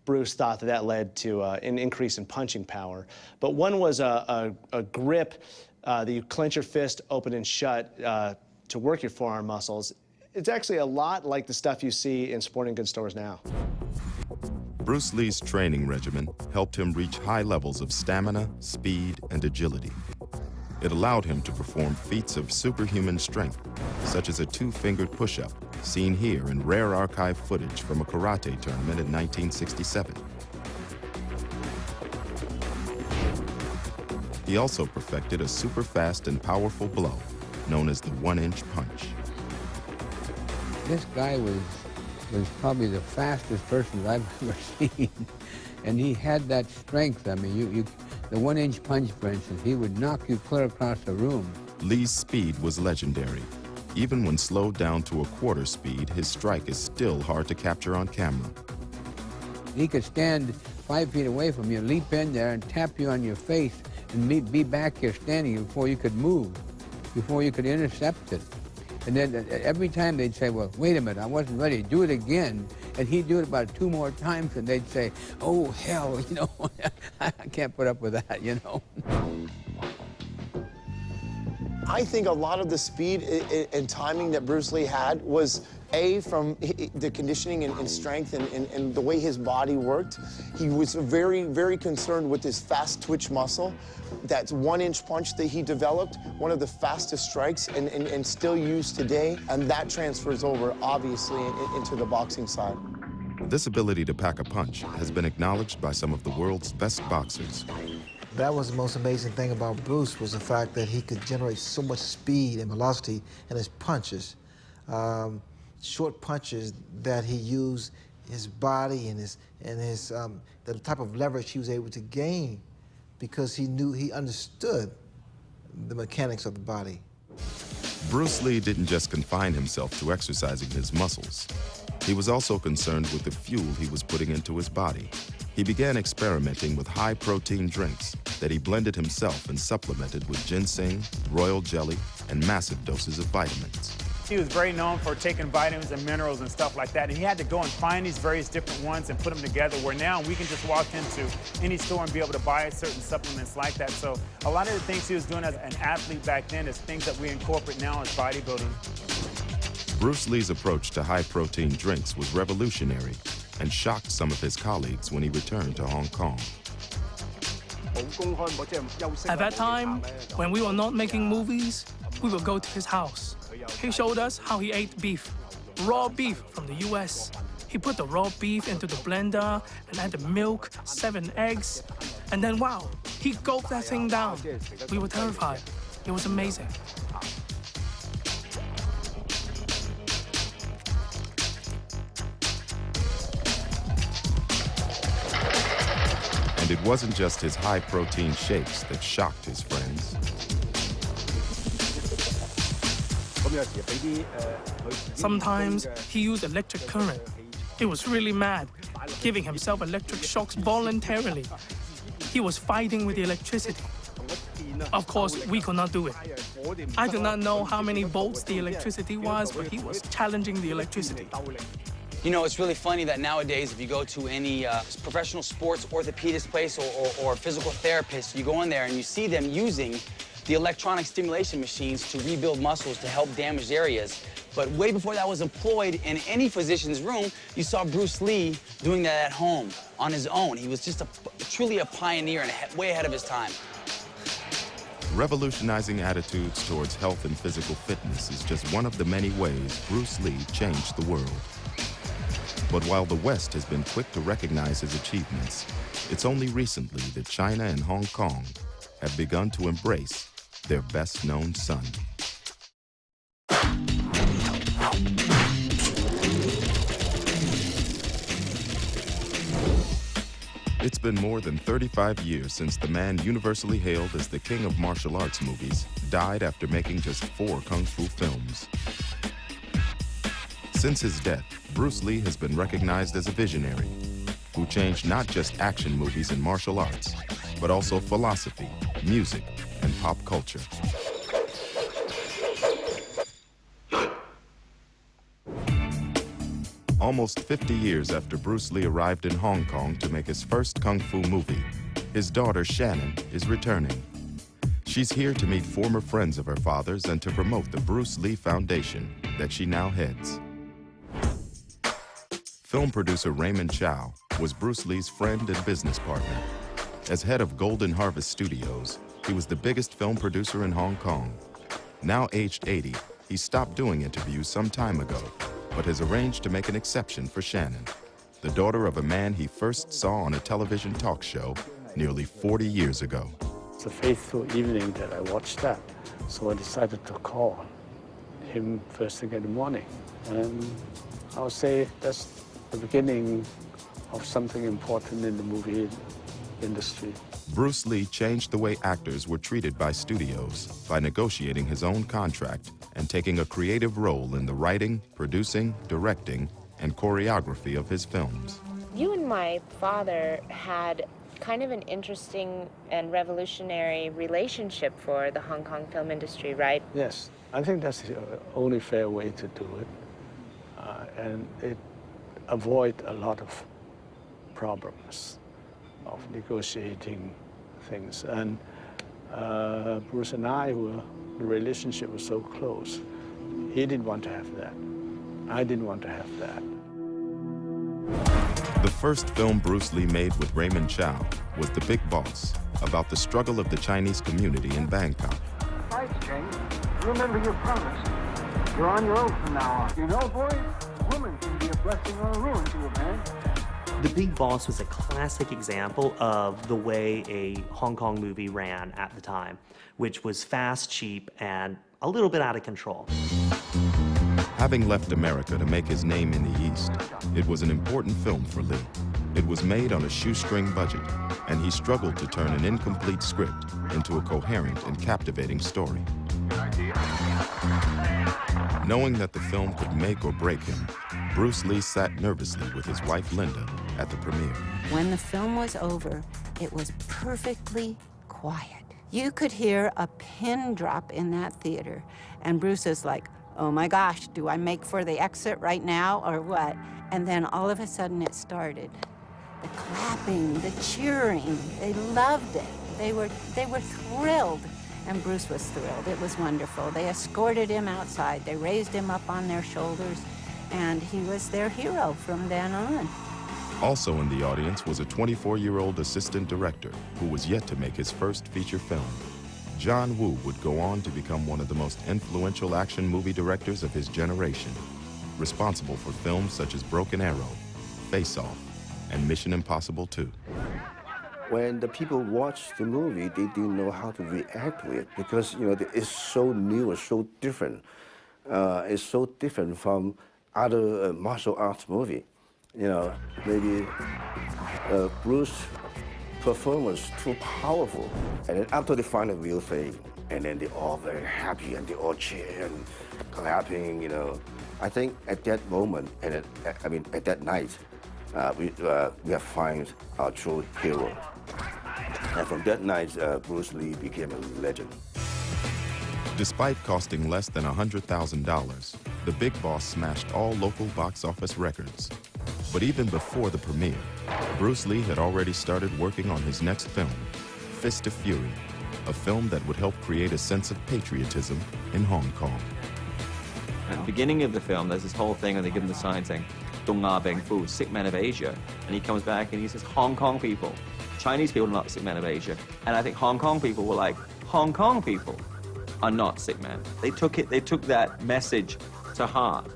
Bruce thought that led to an increase in punching power. But one was a grip that you clench your fist open and shut to work your forearm muscles. It's actually a lot like the stuff you see in sporting goods stores now. Bruce Lee's training regimen helped him reach high levels of stamina, speed, and agility. It allowed him to perform feats of superhuman strength, such as a two-fingered push-up, seen here in rare archive footage from a karate tournament in 1967. He also perfected a super fast and powerful blow, known as the one-inch punch. This guy was probably the fastest person I've ever seen. And he had that strength. I mean, the one-inch punch, for instance, he would knock you clear across the room. Lee's speed was legendary. Even when slowed down to a quarter speed, his strike is still hard to capture on camera. He could stand 5 feet away from you, leap in there and tap you on your face and be back here standing before you could move, before you could intercept it. And then every time they'd say, well, wait a minute, I wasn't ready, do it again. And he'd do it about 2 more times and they'd say, oh, hell, I can't put up with that, I think a lot of the speed and timing that Bruce Lee had was from the conditioning and strength and the way his body worked. He was very, very concerned with his fast twitch muscle. That one-inch punch that he developed, one of the fastest strikes and still used today, and that transfers over, obviously, into the boxing side. This ability to pack a punch has been acknowledged by some of the world's best boxers. That was the most amazing thing about Bruce, was the fact that he could generate so much speed and velocity in his punches. Short punches that he used his body and the type of leverage he was able to gain, because he understood the mechanics of the body. Bruce Lee didn't just confine himself to exercising his muscles. He was also concerned with the fuel he was putting into his body. He began experimenting with high-protein drinks that he blended himself and supplemented with ginseng, royal jelly, and massive doses of vitamins. He was very known for taking vitamins and minerals and stuff like that, and he had to go and find these various different ones and put them together, where now we can just walk into any store and be able to buy certain supplements like that. So a lot of the things he was doing as an athlete back then is things that we incorporate now as bodybuilding. Bruce Lee's approach to high-protein drinks was revolutionary and shocked some of his colleagues when he returned to Hong Kong. At that time, when we were not making movies, we would go to his house. He showed us how he ate beef, raw beef from the US. He put the raw beef into the blender and added milk, 7 eggs, and then wow, he gulped that thing down. We were terrified. It was amazing. And it wasn't just his high-protein shakes that shocked his friends. Sometimes he used electric current. He was really mad, giving himself electric shocks voluntarily. He was fighting with the electricity. Of course, we could not do it. I do not know how many volts the electricity was, but he was challenging the electricity. You know, it's really funny that nowadays, if you go to any professional sports orthopedist place or physical therapist, you go in there and you see them using the electronic stimulation machines to rebuild muscles to help damaged areas. But way before that was employed in any physician's room, you saw Bruce Lee doing that at home on his own. He was just truly a pioneer and way ahead of his time. Revolutionizing attitudes towards health and physical fitness is just one of the many ways Bruce Lee changed the world. But while the West has been quick to recognize his achievements, it's only recently that China and Hong Kong have begun to embrace their best-known son. It's been more than 35 years since the man universally hailed as the king of martial arts movies died after making just 4 kung fu films. Since his death, Bruce Lee has been recognized as a visionary who changed not just action movies and martial arts, but also philosophy, music, and pop culture. Almost 50 years after Bruce Lee arrived in Hong Kong to make his first kung fu movie, his daughter Shannon is returning. She's here to meet former friends of her father's and to promote the Bruce Lee Foundation that she now heads. Film producer Raymond Chow was Bruce Lee's friend and business partner. As head of Golden Harvest Studios, he was the biggest film producer in Hong Kong. Now aged 80, he stopped doing interviews some time ago, but has arranged to make an exception for Shannon, the daughter of a man he first saw on a television talk show nearly 40 years ago. It's a fateful evening that I watched that, so I decided to call him first thing in the morning. And I would say that's the beginning of something important in the movie industry. Bruce Lee changed the way actors were treated by studios by negotiating his own contract and taking a creative role in the writing, producing, directing, and choreography of his films. You and my father had kind of an interesting and revolutionary relationship for the Hong Kong film industry, right? Yes, I think that's the only fair way to do it. And it avoid a lot of problems of negotiating things. And Bruce and I, the relationship was so close. He didn't want to have that. I didn't want to have that. The first film Bruce Lee made with Raymond Chow was The Big Boss, about the struggle of the Chinese community in Bangkok. Thanks, James. Remember your promise. You're on your own from now on. You know, boys, a woman can be a blessing or a ruin to a man. The Big Boss was a classic example of the way a Hong Kong movie ran at the time, which was fast, cheap, and a little bit out of control. Having left America to make his name in the East, it was an important film for Lee. It was made on a shoestring budget, and he struggled to turn an incomplete script into a coherent and captivating story. Knowing that the film could make or break him, Bruce Lee sat nervously with his wife Linda at the premiere. When the film was over, it was perfectly quiet. You could hear a pin drop in that theater, and Bruce is like, oh my gosh, do I make for the exit right now or what? And then all of a sudden it started. The clapping, the cheering, they loved it. They were thrilled, and Bruce was thrilled. It was wonderful. They escorted him outside. They raised him up on their shoulders, and he was their hero from then on. Also in the audience was a 24-year-old assistant director who was yet to make his first feature film. John Woo would go on to become one of the most influential action movie directors of his generation, responsible for films such as Broken Arrow, Face Off, and Mission Impossible 2. When the people watch the movie, they didn't know how to react to it because, you know, it's so new and so different. It's so different from other martial arts movie. You know, maybe Bruce's performance too powerful. And then after they find a real thing, and then they're all very happy and they all cheer and clapping, you know. I think at that moment, and at that night, we have found our true hero. And from that night, Bruce Lee became a legend. Despite costing less than $100,000, The Big Boss smashed all local box office records. But even before the premiere, Bruce Lee had already started working on his next film, Fist of Fury, a film that would help create a sense of patriotism in Hong Kong. At the beginning of the film, there's this whole thing, and they give him the sign saying, Dong Na Beng Fu, sick men of Asia. And he comes back and he says, Hong Kong people. Chinese people are not sick men of Asia. And I think Hong Kong people were like, Hong Kong people are not sick men. They took that message to heart,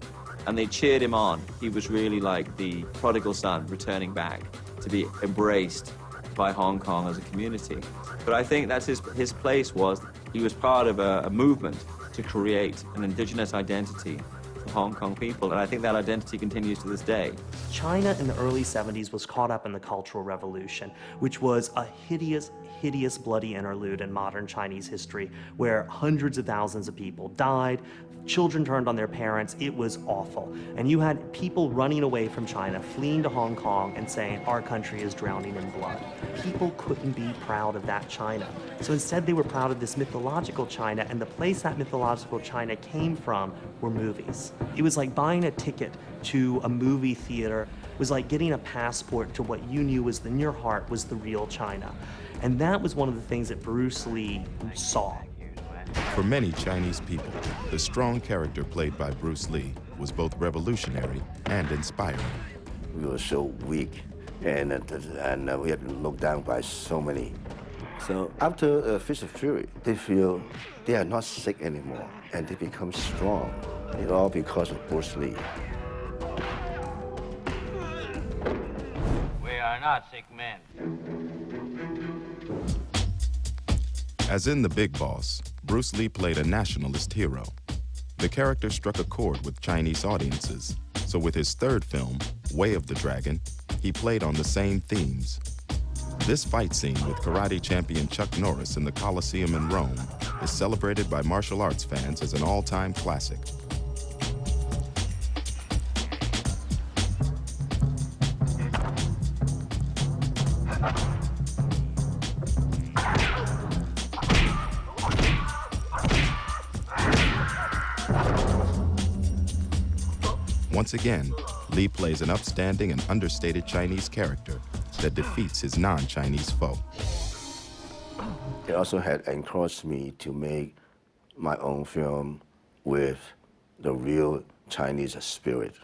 and they cheered him on. He was really like the prodigal son returning back to be embraced by Hong Kong as a community. But I think that's his place was, he was part of a movement to create an indigenous identity for Hong Kong people, and I think that identity continues to this day. China in the early 70s was caught up in the Cultural Revolution, which was a hideous, bloody interlude in modern Chinese history where hundreds of thousands of people died, children turned on their parents. It was awful. And you had people running away from China, fleeing to Hong Kong and saying, our country is drowning in blood. People couldn't be proud of that China. So instead they were proud of this mythological China, and the place that mythological China came from were movies. It was like buying a ticket to a movie theater. It was like getting a passport to what you knew was in your heart was the real China. And that was one of the things that Bruce Lee saw. For many Chinese people, the strong character played by Bruce Lee was both revolutionary and inspiring. We were so weak, and we had been looked down by so many. So after Fist of Fury, they feel they are not sick anymore, and they become strong. It's all because of Bruce Lee. We are not sick men. As in The Big Boss, Bruce Lee played a nationalist hero. The character struck a chord with Chinese audiences, so with his third film, Way of the Dragon, he played on the same themes. This fight scene with karate champion Chuck Norris in the Colosseum in Rome is celebrated by martial arts fans as an all-time classic. Once again, Lee plays an upstanding and understated Chinese character that defeats his non-Chinese foe. They also had encouraged me to make my own film with the real Chinese spirit.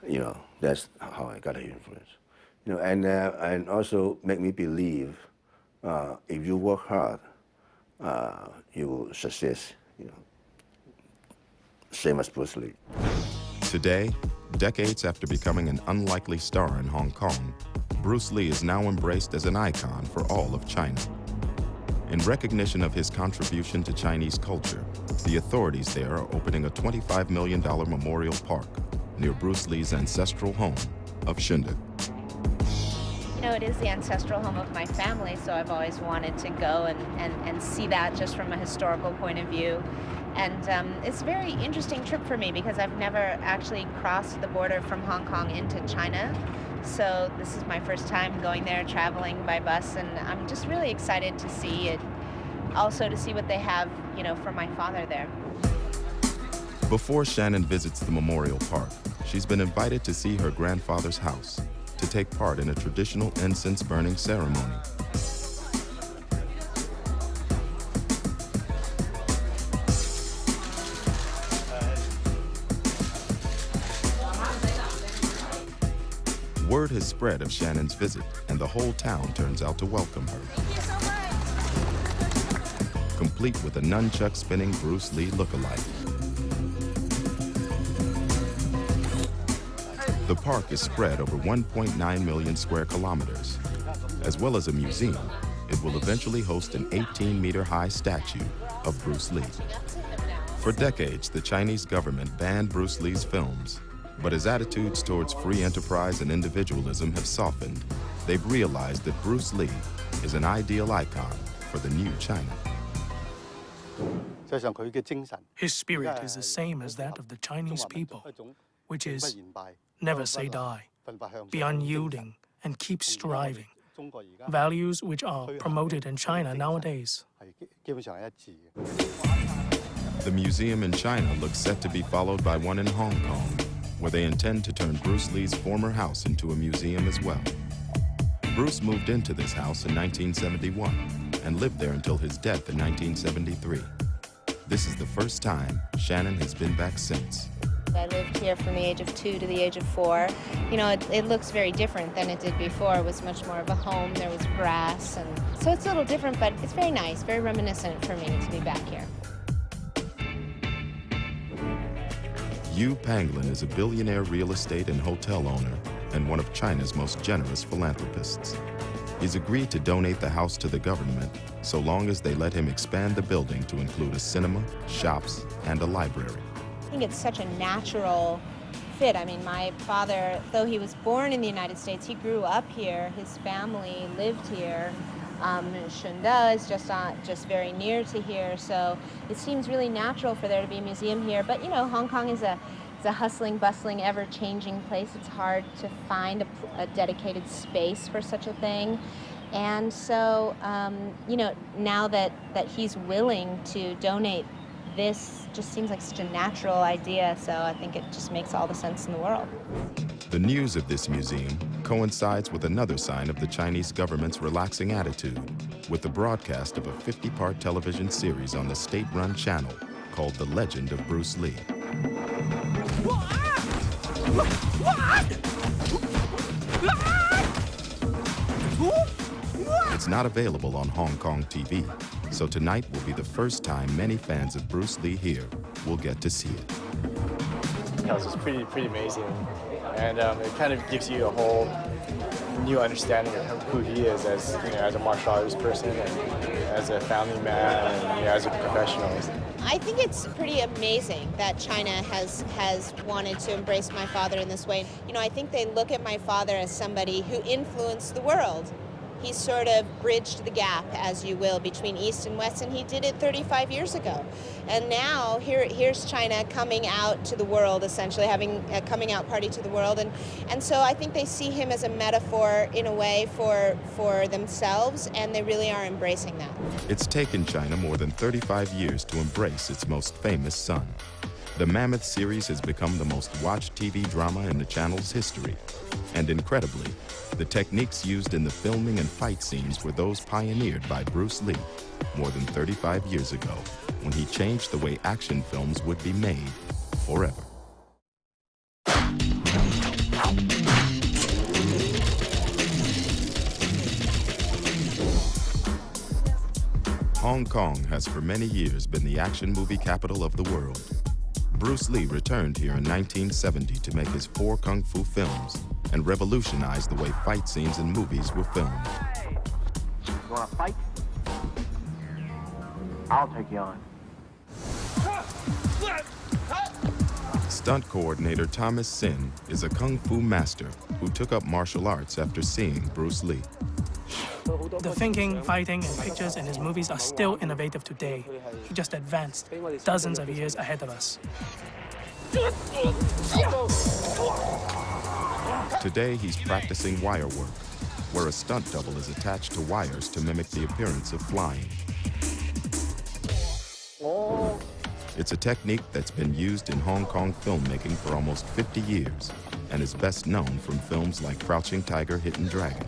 You know, that's how I got the influence. You know, and also make me believe if you work hard, you will succeed. You know, same as Bruce Lee. Today, decades after becoming an unlikely star in Hong Kong, Bruce Lee is now embraced as an icon for all of China. In recognition of his contribution to Chinese culture, the authorities there are opening a $25 million memorial park near Bruce Lee's ancestral home of Shunde. You know, it is the ancestral home of my family, so I've always wanted to go and see that just from a historical point of view. And it's a very interesting trip for me because I've never actually crossed the border from Hong Kong into China. So this is my first time going there, traveling by bus, and I'm just really excited to see it. Also to see what they have, you know, for my father there. Before Shannon visits the memorial park, she's been invited to see her grandfather's house to take part in a traditional incense burning ceremony. Word has spread of Shannon's visit, and the whole town turns out to welcome her. Complete with a nunchuck-spinning Bruce Lee look-alike. The park is spread over 1.9 million square kilometers. As well as a museum, it will eventually host an 18-meter-high statue of Bruce Lee. For decades, the Chinese government banned Bruce Lee's films, but his attitudes towards free enterprise and individualism have softened. They've realized that Bruce Lee is an ideal icon for the new China. His spirit is the same as that of the Chinese people, which is never say die, be unyielding, and keep striving. Values which are promoted in China nowadays. The museum in China looks set to be followed by one in Hong Kong, where they intend to turn Bruce Lee's former house into a museum as well. Bruce moved into this house in 1971 and lived there until his death in 1973. This is the first time Shannon has been back since. I lived here from the age of 2 to the age of 4. You know, it looks very different than it did before. It was much more of a home. There was grass, and so it's a little different, but it's very nice, very reminiscent for me to be back here. Yu Panglin is a billionaire real estate and hotel owner and one of China's most generous philanthropists. He's agreed to donate the house to the government so long as they let him expand the building to include a cinema, shops, and a library. I think it's such a natural fit. I mean, my father, though he was born in the United States, he grew up here. His family lived here. Shunda is just very near to here, so it seems really natural for there to be a museum here. But you know, Hong Kong is a hustling, bustling, ever-changing place. It's hard to find a dedicated space for such a thing. And so, you know, now that he's willing to donate, this just seems like such a natural idea, so I think it just makes all the sense in the world. The news of this museum coincides with another sign of the Chinese government's relaxing attitude, with the broadcast of a 50-part television series on the state-run channel called The Legend of Bruce Lee. It's not available on Hong Kong TV, so tonight will be the first time many fans of Bruce Lee here will get to see it. It's pretty amazing, and it kind of gives you a whole new understanding of who he is as, you know, as a martial arts person and as a family man and, you know, as a professional. I think it's pretty amazing that China has wanted to embrace my father in this way. You know, I think they look at my father as somebody who influenced the world. He sort of bridged the gap, as you will, between East and West, and he did it 35 years ago. And now here's China coming out to the world, essentially having a coming out party to the world. And so I think they see him as a metaphor, in a way, for themselves, and they really are embracing that. It's taken China more than 35 years to embrace its most famous son. The Mammoth series has become the most watched TV drama in the channel's history. And incredibly, the techniques used in the filming and fight scenes were those pioneered by Bruce Lee more than 35 years ago, when he changed the way action films would be made forever. Hong Kong has for many years been the action movie capital of the world. Bruce Lee returned here in 1970 to make his 4 kung fu films and revolutionize the way fight scenes in movies were filmed. You want to fight? I'll take you on. Stunt coordinator Thomas Sin is a kung fu master who took up martial arts after seeing Bruce Lee. The thinking, fighting, and pictures in his movies are still innovative today. He just advanced dozens of years ahead of us. Today, he's practicing wire work, where a stunt double is attached to wires to mimic the appearance of flying. It's a technique that's been used in Hong Kong filmmaking for almost 50 years and is best known from films like Crouching Tiger, Hidden Dragon.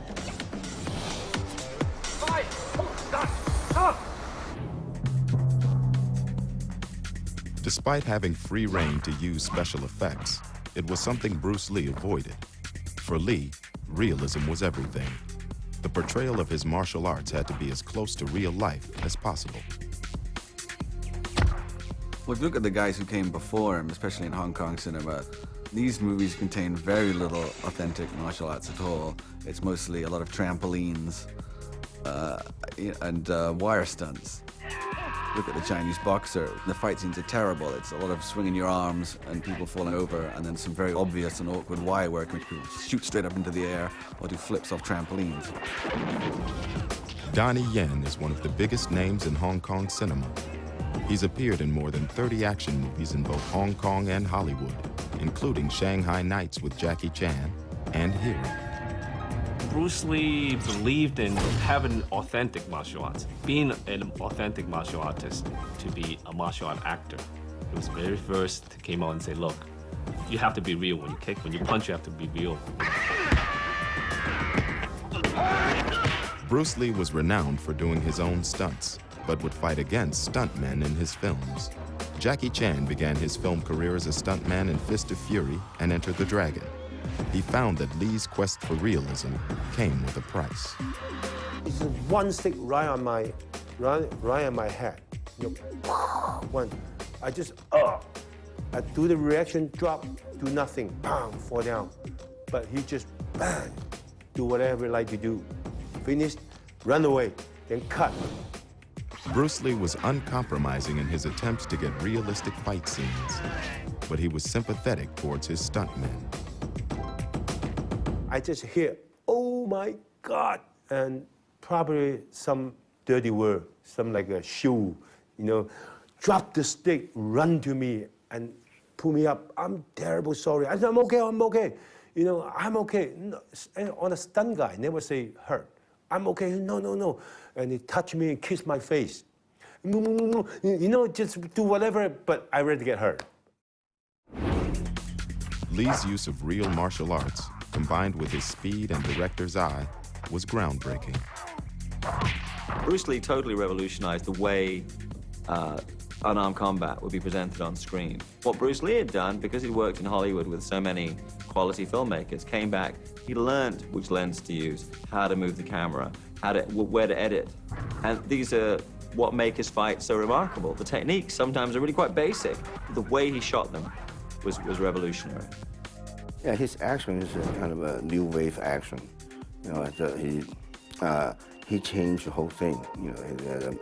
Despite having free rein to use special effects, it was something Bruce Lee avoided. For Lee, realism was everything. The portrayal of his martial arts had to be as close to real life as possible. Well, if you look at the guys who came before him, especially in Hong Kong cinema, these movies contain very little authentic martial arts at all. It's mostly a lot of trampolines and wire stunts. Look at the Chinese boxer. The fight scenes are terrible. It's a lot of swinging your arms and people falling over, and then some very obvious and awkward wire work in which people shoot straight up into the air or do flips off trampolines. Donnie Yen is one of the biggest names in Hong Kong cinema. He's appeared in more than 30 action movies in both Hong Kong and Hollywood, including Shanghai Nights with Jackie Chan and Hero. Bruce Lee believed in having authentic martial arts, being an authentic martial artist, to be a martial art actor. He was the very first to came out and say, look, you have to be real when you kick, when you punch, you have to be real. Bruce Lee was renowned for doing his own stunts, but would fight against stuntmen in his films. Jackie Chan began his film career as a stuntman in Fist of Fury and Enter the Dragon. He found that Lee's quest for realism came with a price. It's one stick right on my head. You know, one. I just I do the reaction, drop, do nothing, bam, fall down. But he just bang, do whatever he like to do. Finished, run away, then cut. Bruce Lee was uncompromising in his attempts to get realistic fight scenes, but he was sympathetic towards his stuntmen. I just hear, oh my God, and probably some dirty word, some like a shoe, you know, drop the stick, run to me, and pull me up. I'm terrible sorry. I said, I'm okay. You know, I'm okay. No, on a stunt guy, never say hurt. I'm okay, no. And he touched me and kissed my face. You know, just do whatever, but I ready to get hurt. Lee's use of real martial arts, combined with his speed and director's eye, was groundbreaking. Bruce Lee totally revolutionized the way unarmed combat would be presented on screen. What Bruce Lee had done, because he worked in Hollywood with so many quality filmmakers, came back, he learned which lens to use, how to move the camera, where to edit. And these are what make his fights so remarkable. The techniques sometimes are really quite basic. The way he shot them was revolutionary. Yeah, his action is a kind of a new wave action. You know, he changed the whole thing. You know,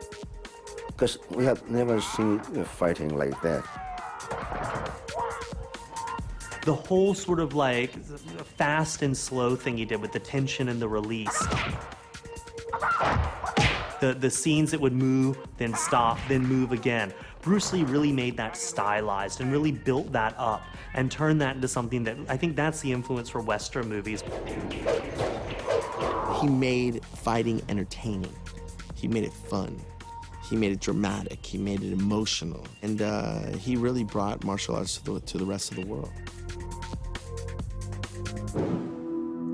because we have never seen fighting like that. The whole sort of like fast and slow thing he did with the tension and the release. The scenes that would move, then stop, then move again. Bruce Lee really made that stylized and really built that up and turned that into something that, I think that's the influence for Western movies. He made fighting entertaining. He made it fun. He made it dramatic. He made it emotional. And he really brought martial arts to the rest of the world.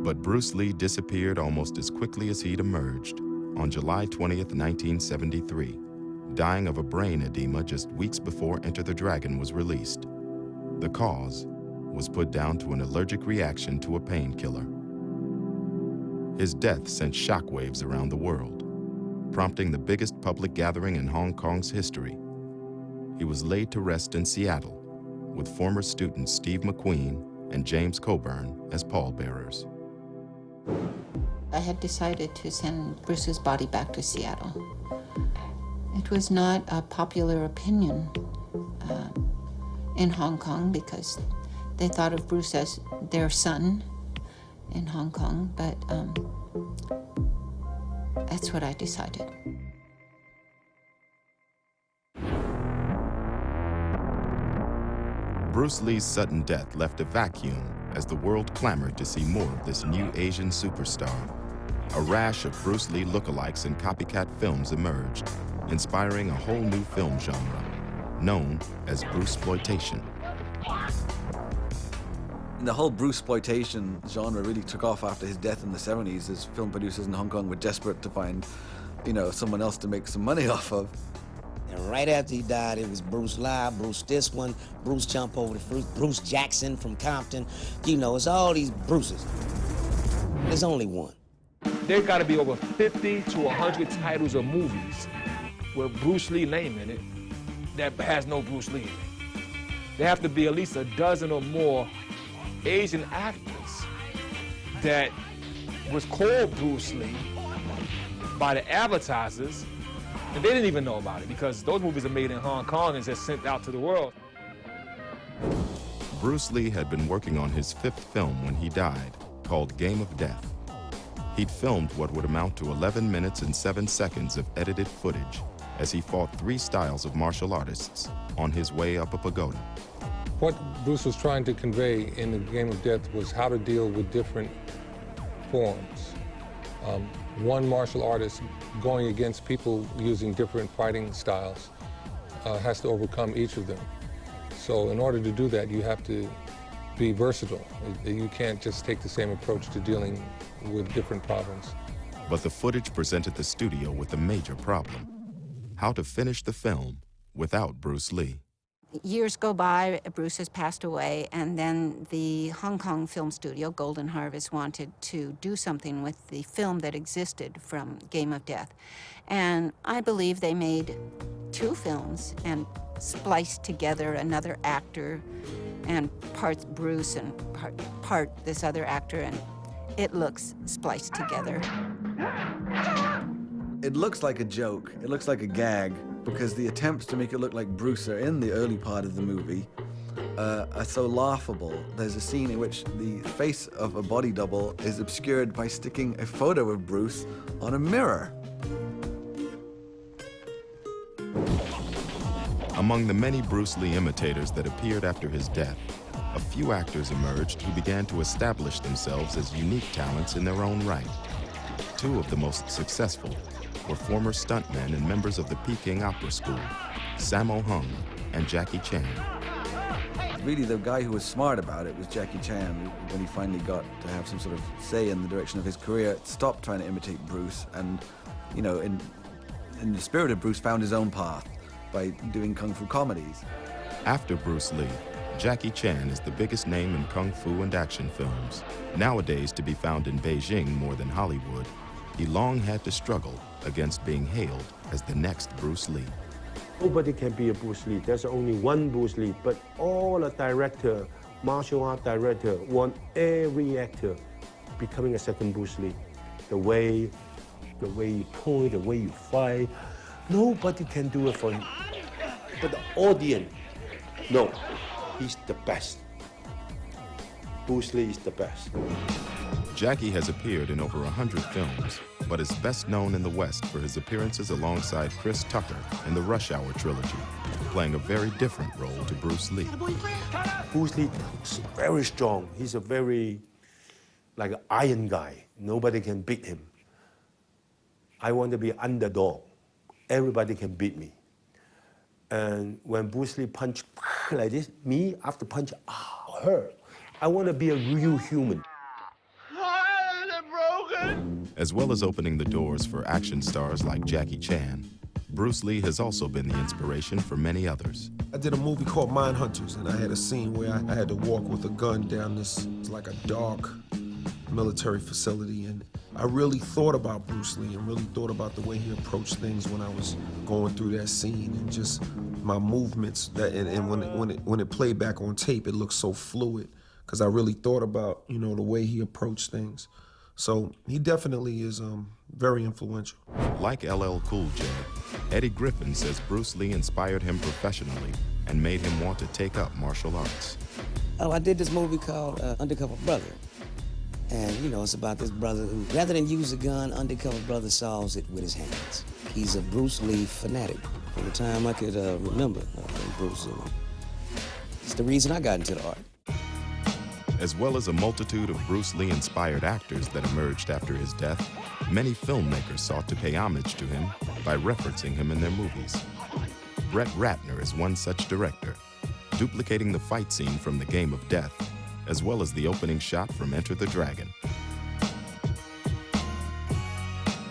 But Bruce Lee disappeared almost as quickly as he'd emerged on July 20th, 1973, dying of a brain edema just weeks before Enter the Dragon was released. The cause was put down to an allergic reaction to a painkiller. His death sent shockwaves around the world, prompting the biggest public gathering in Hong Kong's history. He was laid to rest in Seattle, with former students Steve McQueen and James Coburn as pallbearers. I had decided to send Bruce's body back to Seattle. It was not a popular opinion in Hong Kong because they thought of Bruce as their son in Hong Kong, but that's what I decided. Bruce Lee's sudden death left a vacuum as the world clamored to see more of this new Asian superstar. A rash of Bruce Lee lookalikes and copycat films emerged, inspiring a whole new film genre. known as Bruceploitation. The whole Bruceploitation genre really took off after his death in the 70s, as film producers in Hong Kong were desperate to find, someone else to make some money off of. And right after he died, it was Bruce Lee, Bruce this one, Bruce Jump Over the Fruit, Bruce Jackson from Compton. It's all these Bruces. There's only one. There got to be over 50 to 100 titles of movies with Bruce Lee name in it that has no Bruce Lee in it. There have to be at least a dozen or more Asian actors that was called Bruce Lee by the advertisers, and they didn't even know about it because those movies are made in Hong Kong and just sent out to the world. Bruce Lee had been working on his 5th film when he died, called Game of Death. He'd filmed what would amount to 11 minutes and 7 seconds of edited footage as he fought 3 styles of martial artists on his way up a pagoda. What Bruce was trying to convey in the Game of Death was how to deal with different forms. One martial artist going against people using different fighting styles has to overcome each of them. So in order to do that, you have to be versatile. You can't just take the same approach to dealing with different problems. But the footage presented the studio with a major problem: how to finish the film without Bruce Lee. Years go by, Bruce has passed away, and then the Hong Kong film studio, Golden Harvest, wanted to do something with the film that existed from Game of Death. And I believe they made 2 films and spliced together another actor and parts Bruce and part this other actor, and it looks spliced together. It looks like a joke, it looks like a gag, because the attempts to make it look like Bruce are in the early part of the movie are so laughable. There's a scene in which the face of a body double is obscured by sticking a photo of Bruce on a mirror. Among the many Bruce Lee imitators that appeared after his death, a few actors emerged who began to establish themselves as unique talents in their own right. 2 of the most successful were former stuntmen and members of the Peking Opera School, Sammo Hung and Jackie Chan. Really, the guy who was smart about it was Jackie Chan. When he finally got to have some sort of say in the direction of his career, stopped trying to imitate Bruce and, in the spirit of Bruce, found his own path by doing kung fu comedies. After Bruce Lee, Jackie Chan is the biggest name in kung fu and action films. Nowadays to be found in Beijing more than Hollywood, he long had to struggle against being hailed as the next Bruce Lee. Nobody can be a Bruce Lee. There's only one Bruce Lee, but all the director, martial art director, want every actor becoming a second Bruce Lee. The way you point, the way you fight, nobody can do it for him. But the audience, no, he's the best. Bruce Lee is the best. Jackie has appeared in over 100 films, but is best known in the West for his appearances alongside Chris Tucker in the Rush Hour trilogy, playing a very different role to Bruce Lee. Bruce Lee is very strong. He's a very, like an iron guy. Nobody can beat him. I want to be an underdog. Everybody can beat me. And when Bruce Lee punch like this, me after punch, hurt. I want to be a real human. As well as opening the doors for action stars like Jackie Chan, Bruce Lee has also been the inspiration for many others. I did a movie called Mindhunters, and I had a scene where I had to walk with a gun down this, it's like a dark military facility, and I really thought about Bruce Lee and really thought about the way he approached things when I was going through that scene, and just my movements. And when it played back on tape, it looked so fluid because I really thought about the way he approached things. So he definitely is very influential. Like LL Cool J, Eddie Griffin says Bruce Lee inspired him professionally and made him want to take up martial arts. Oh, I did this movie called Undercover Brother. And, it's about this brother who, rather than use a gun, Undercover Brother solves it with his hands. He's a Bruce Lee fanatic. From the time I could remember, Bruce Lee. It's the reason I got into the art. As well as a multitude of Bruce Lee-inspired actors that emerged after his death, many filmmakers sought to pay homage to him by referencing him in their movies. Brett Ratner is one such director, duplicating the fight scene from The Game of Death, as well as the opening shot from Enter the Dragon.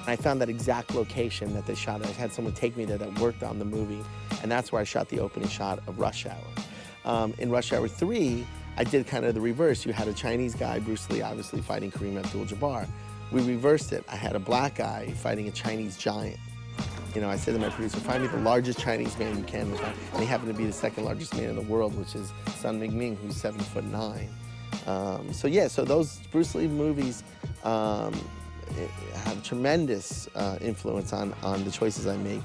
I found that exact location that they shot at. I had someone take me there that worked on the movie, and that's where I shot the opening shot of Rush Hour. In Rush Hour 3, I did kind of the reverse. You had a Chinese guy, Bruce Lee, obviously fighting Kareem Abdul-Jabbar. We reversed it. I had a black guy fighting a Chinese giant. You know, I said to my producer, find me the largest Chinese man you can. And he happened to be the second largest man in the world, which is Sun Mingming, who's 7'9". So yeah, so those Bruce Lee movies have tremendous influence on the choices I make.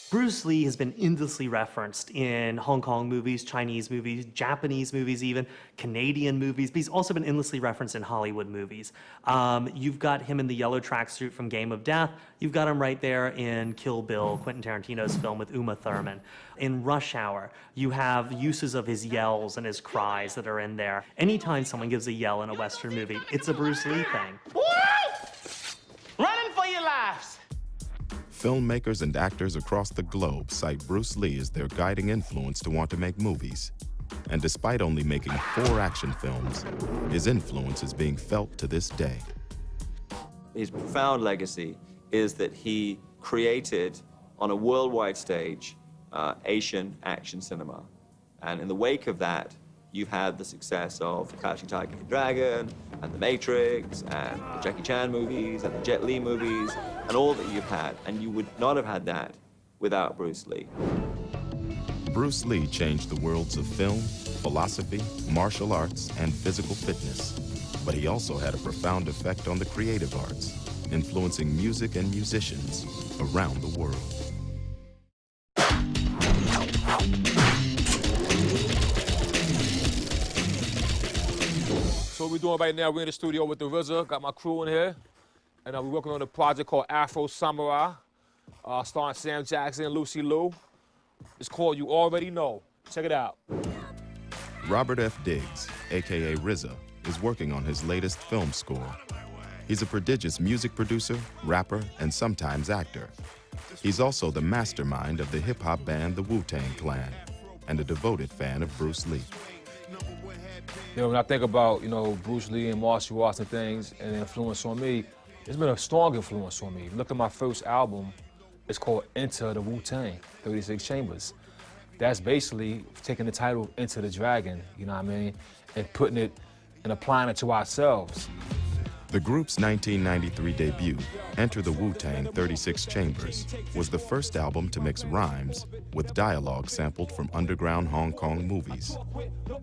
Bruce Lee has been endlessly referenced in Hong Kong movies, Chinese movies, Japanese movies even, Canadian movies, but he's also been endlessly referenced in Hollywood movies. You've got him in the yellow tracksuit from Game of Death. You've got him right there in Kill Bill, Quentin Tarantino's film with Uma Thurman. In Rush Hour, you have uses of his yells and his cries that are in there. Anytime someone gives a yell in a Western movie, it's a Bruce Lee thing. Running for your lives! Filmmakers and actors across the globe cite Bruce Lee as their guiding influence to want to make movies. And despite only making 4 action films, his influence is being felt to this day. His profound legacy is that he created, on a worldwide stage, Asian action cinema. And in the wake of that, you've had the success of Crouching Tiger, Hidden Dragon, and The Matrix, and the Jackie Chan movies, and the Jet Li movies, and all that you've had. And you would not have had that without Bruce Lee. Bruce Lee changed the worlds of film, philosophy, martial arts, and physical fitness. But he also had a profound effect on the creative arts, influencing music and musicians around the world. So what we're doing right now, we're in the studio with the RZA, got my crew in here, and we're working on a project called Afro Samurai, starring Sam Jackson and Lucy Liu. It's called You Already Know. Check it out. Robert F. Diggs, aka RZA, is working on his latest film score. He's a prodigious music producer, rapper, and sometimes actor. He's also the mastermind of the hip-hop band the Wu-Tang Clan, and a devoted fan of Bruce Lee. You know, when I think about, Bruce Lee and martial arts and things and the influence on me, it's been a strong influence on me. Look at my first album, it's called Enter the Wu-Tang, 36 Chambers. That's basically taking the title Enter the Dragon, you know what I mean, and putting it and applying it to ourselves. The group's 1993 debut, Enter the Wu-Tang 36 Chambers, was the first album to mix rhymes with dialogue sampled from underground Hong Kong movies.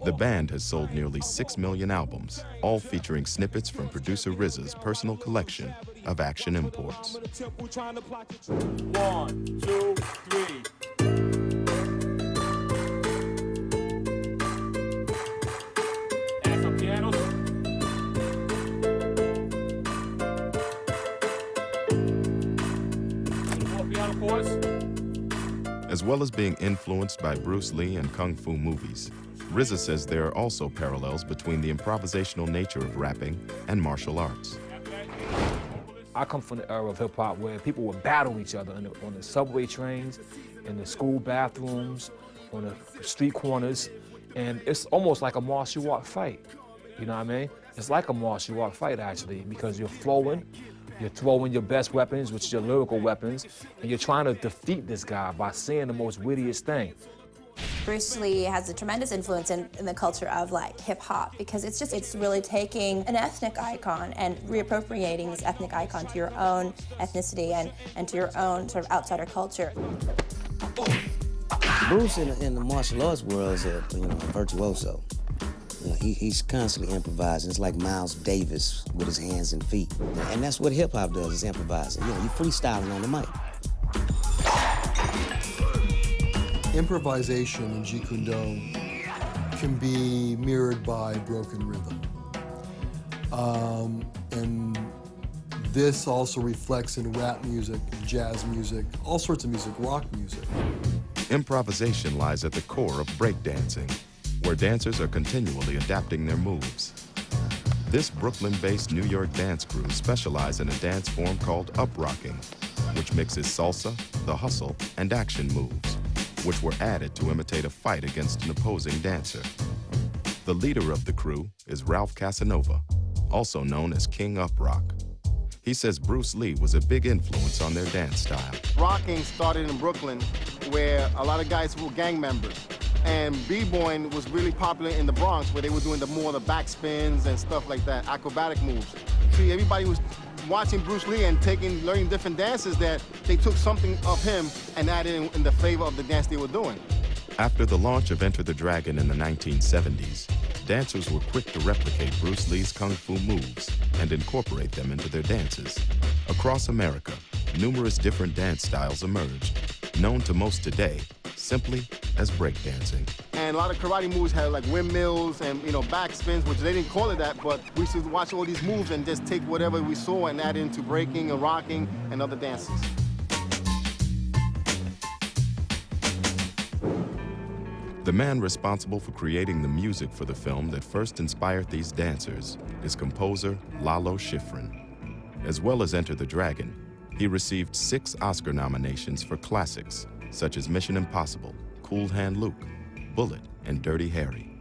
The band has sold nearly 6 million albums, all featuring snippets from producer RZA's personal collection of action imports. 1, 2, 3. And some pianos. As well as being influenced by Bruce Lee and Kung Fu movies, RZA says there are also parallels between the improvisational nature of rapping and martial arts. I come from the era of hip-hop where people would battle each other on the subway trains, in the school bathrooms, on the street corners, and it's almost like a martial art fight, you know what I mean? It's like a martial art fight, actually, because you're flowing, you're throwing your best weapons, which are your lyrical weapons, and you're trying to defeat this guy by saying the most wittiest thing. Bruce Lee has a tremendous influence in the culture of hip hop because it's really taking an ethnic icon and reappropriating this ethnic icon to your own ethnicity and to your own sort of outsider culture. Bruce in the martial arts world is a virtuoso. He's constantly improvising. It's like Miles Davis with his hands and feet. And that's what hip-hop does, is improvising. You're freestyling on the mic. Improvisation in Jeet Kune Do can be mirrored by broken rhythm. And this also reflects in rap music, jazz music, all sorts of music, rock music. Improvisation lies at the core of breakdancing, where dancers are continually adapting their moves. This Brooklyn-based New York dance crew specialize in a dance form called uprocking, which mixes salsa, the hustle, and action moves, which were added to imitate a fight against an opposing dancer. The leader of the crew is Ralph Casanova, also known as King Uprock. He says Bruce Lee was a big influence on their dance style. Rocking started in Brooklyn, where a lot of guys were gang members. And b-boying was really popular in the Bronx, where they were doing more of the backspins and stuff like that, acrobatic moves. See, everybody was watching Bruce Lee and learning different dances that they took something of him and added in the flavor of the dance they were doing. After the launch of Enter the Dragon in the 1970s, dancers were quick to replicate Bruce Lee's kung fu moves and incorporate them into their dances. Across America, numerous different dance styles emerged, known to most today simply as breakdancing. And a lot of karate moves had like windmills and backspins, which they didn't call it that, but we used to watch all these moves and just take whatever we saw and add into breaking and rocking and other dances. The man responsible for creating the music for the film that first inspired these dancers is composer Lalo Schifrin. As well as Enter the Dragon, he received 6 Oscar nominations for classics such as Mission Impossible, Cool Hand Luke, Bullet, and Dirty Harry.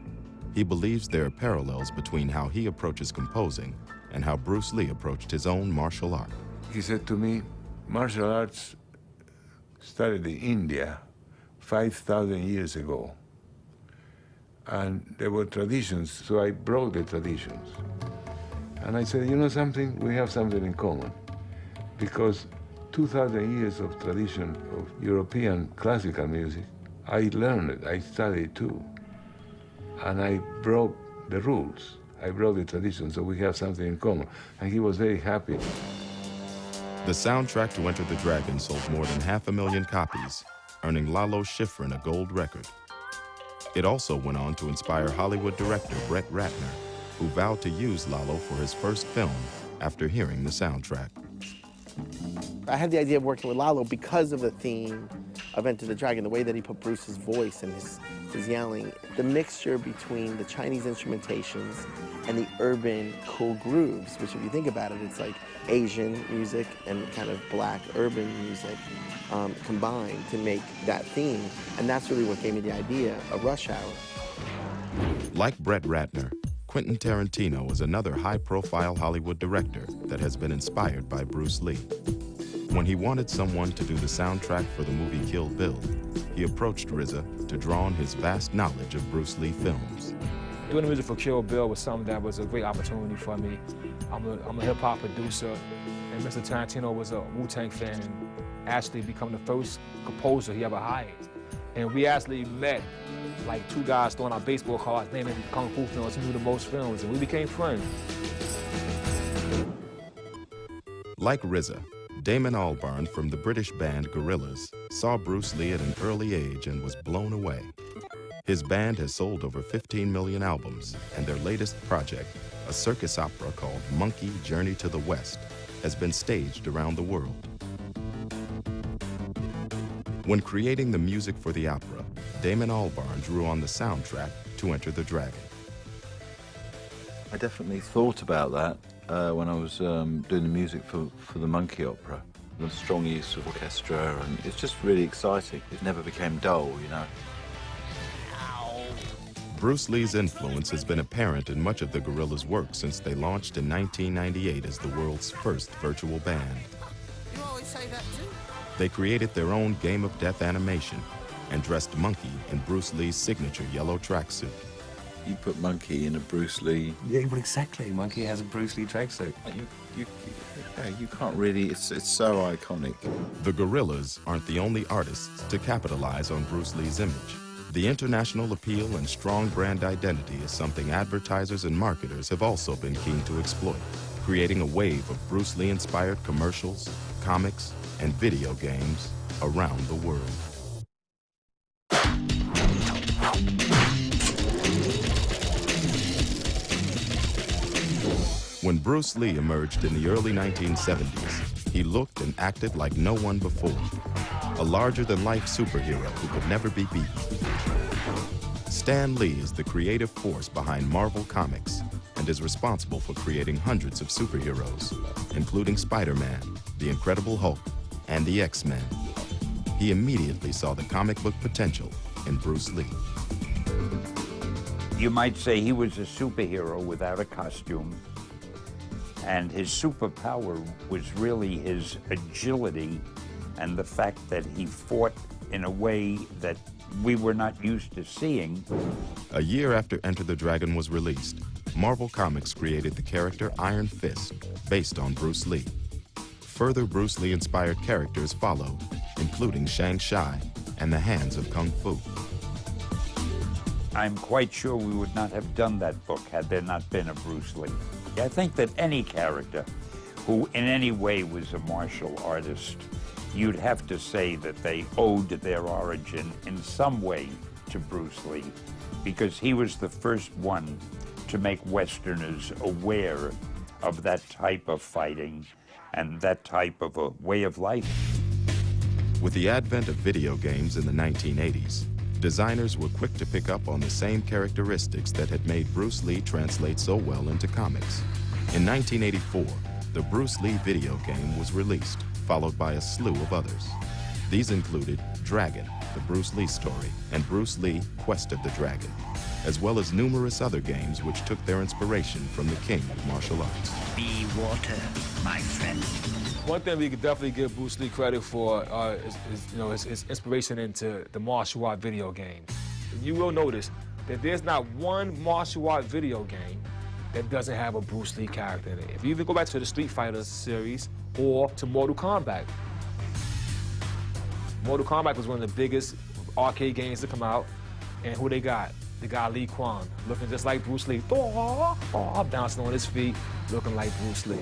He believes there are parallels between how he approaches composing and how Bruce Lee approached his own martial art. He said to me, martial arts started in India 5,000 years ago. And there were traditions, so I brought the traditions. And I said, you know something? We have something in common. Because 2,000 years of tradition of European classical music, I learned it, I studied too. And I broke the rules. I broke the tradition, so we have something in common. And he was very happy. The soundtrack to Enter the Dragon sold more than 500,000 copies, earning Lalo Schifrin a gold record. It also went on to inspire Hollywood director Brett Ratner, who vowed to use Lalo for his first film after hearing the soundtrack. I had the idea of working with Lalo because of the theme of Enter the Dragon, the way that he put Bruce's voice and his yelling, the mixture between the Chinese instrumentations and the urban cool grooves, which if you think about it, it's like Asian music and kind of black urban music combined to make that theme. And that's really what gave me the idea of Rush Hour. Like Brett Ratner, Quentin Tarantino is another high-profile Hollywood director that has been inspired by Bruce Lee. When he wanted someone to do the soundtrack for the movie Kill Bill, he approached RZA to draw on his vast knowledge of Bruce Lee films. Doing the music for Kill Bill was something that was a great opportunity for me. I'm a hip-hop producer, and Mr. Tarantino was a Wu-Tang fan and actually became the first composer he ever hired. And we actually met like 2 guys throwing out baseball cards, naming Kung Fu films, who knew the most films, and we became friends. Like RZA, Damon Albarn from the British band Gorillaz saw Bruce Lee at an early age and was blown away. His band has sold over 15 million albums, and their latest project, a circus opera called Monkey Journey to the West, has been staged around the world. When creating the music for the opera, Damon Albarn drew on the soundtrack to Enter the Dragon. I definitely thought about that when I was doing the music for the Monkey Opera. The strong use of orchestra, and it's just really exciting. It never became dull, you know. Bruce Lee's influence has been apparent in much of the Gorillaz' work since they launched in 1998 as the world's first virtual band. You always say that too. They created their own Game of Death animation and dressed Monkey in Bruce Lee's signature yellow tracksuit. You put Monkey in a Bruce Lee... Yeah, well, exactly. Monkey has a Bruce Lee tracksuit. You can't really... It's so iconic. The Gorillaz aren't the only artists to capitalize on Bruce Lee's image. The international appeal and strong brand identity is something advertisers and marketers have also been keen to exploit, creating a wave of Bruce Lee-inspired commercials, comics, and video games around the world. When Bruce Lee emerged in the early 1970s, he looked and acted like no one before, a larger-than-life superhero who could never be beaten. Stan Lee is the creative force behind Marvel Comics and is responsible for creating hundreds of superheroes, including Spider-Man, the Incredible Hulk, and the X-Men. He immediately saw the comic book potential in Bruce Lee. You might say he was a superhero without a costume, and his superpower was really his agility and the fact that he fought in a way that we were not used to seeing. A year after Enter the Dragon was released, Marvel Comics created the character Iron Fist, based on Bruce Lee. Further Bruce Lee-inspired characters followed, including Shang-Chi and the Hands of Kung Fu. I'm quite sure we would not have done that book had there not been a Bruce Lee. I think that any character who in any way was a martial artist, you'd have to say that they owed their origin in some way to Bruce Lee, because he was the first one to make Westerners aware of that type of fighting and that type of a way of life. With the advent of video games in the 1980s, designers were quick to pick up on the same characteristics that had made Bruce Lee translate so well into comics. In 1984, the Bruce Lee video game was released, followed by a slew of others. These included Dragon, the Bruce Lee story, and Bruce Lee, Quest of the Dragon, as well as numerous other games which took their inspiration from the king of martial arts. Be water, my friend. One thing we could definitely give Bruce Lee credit for is his inspiration into the martial art video games. You will notice that there's not one martial art video game that doesn't have a Bruce Lee character in it. If you even go back to the Street Fighter series or to Mortal Kombat. Mortal Kombat was one of the biggest arcade games to come out, and who they got? The guy Lee Kwan, looking just like Bruce Lee. Bouncing on his feet, looking like Bruce Lee.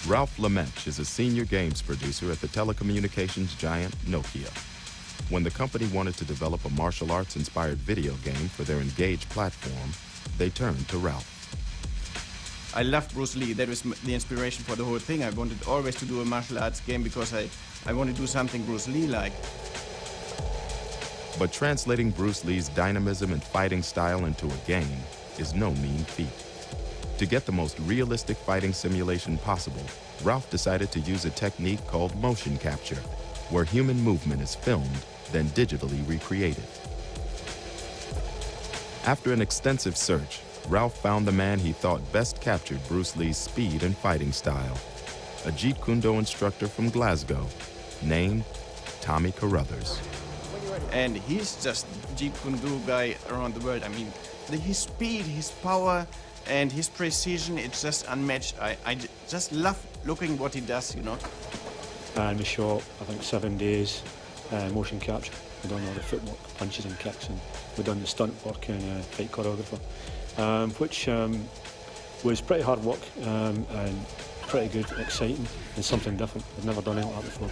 Ralph LeMaitre is a senior games producer at the telecommunications giant Nokia. When the company wanted to develop a martial arts-inspired video game for their Engage platform, they turned to Ralph. I loved Bruce Lee. That was the inspiration for the whole thing. I wanted always to do a martial arts game because I want to do something Bruce Lee-like. But translating Bruce Lee's dynamism and fighting style into a game is no mean feat. To get the most realistic fighting simulation possible, Ralph decided to use a technique called motion capture, where human movement is filmed, then digitally recreated. After an extensive search, Ralph found the man he thought best captured Bruce Lee's speed and fighting style, a Jeet Kune Do instructor from Glasgow named Tommy Carruthers. And he's just Jeet Kune Do guy around the world. I mean, his speed, his power, and his precision, it's just unmatched. I just love looking what he does, you know. And we shot, I think, 7 days motion capture. We done all the footwork, punches and kicks, and we done the stunt work and fight choreographer, which was pretty hard work and pretty good, exciting, and something different. I've never done anything like that before.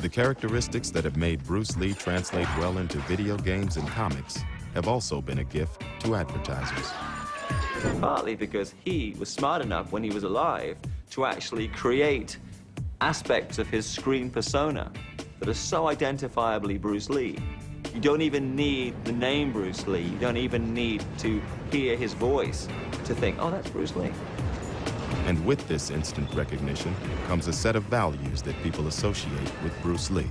The characteristics that have made Bruce Lee translate well into video games and comics have also been a gift to advertisers. Partly because he was smart enough when he was alive to actually create aspects of his screen persona that are so identifiably Bruce Lee. You don't even need the name Bruce Lee. You don't even need to hear his voice to think, oh, that's Bruce Lee. And with this instant recognition comes a set of values that people associate with Bruce Lee.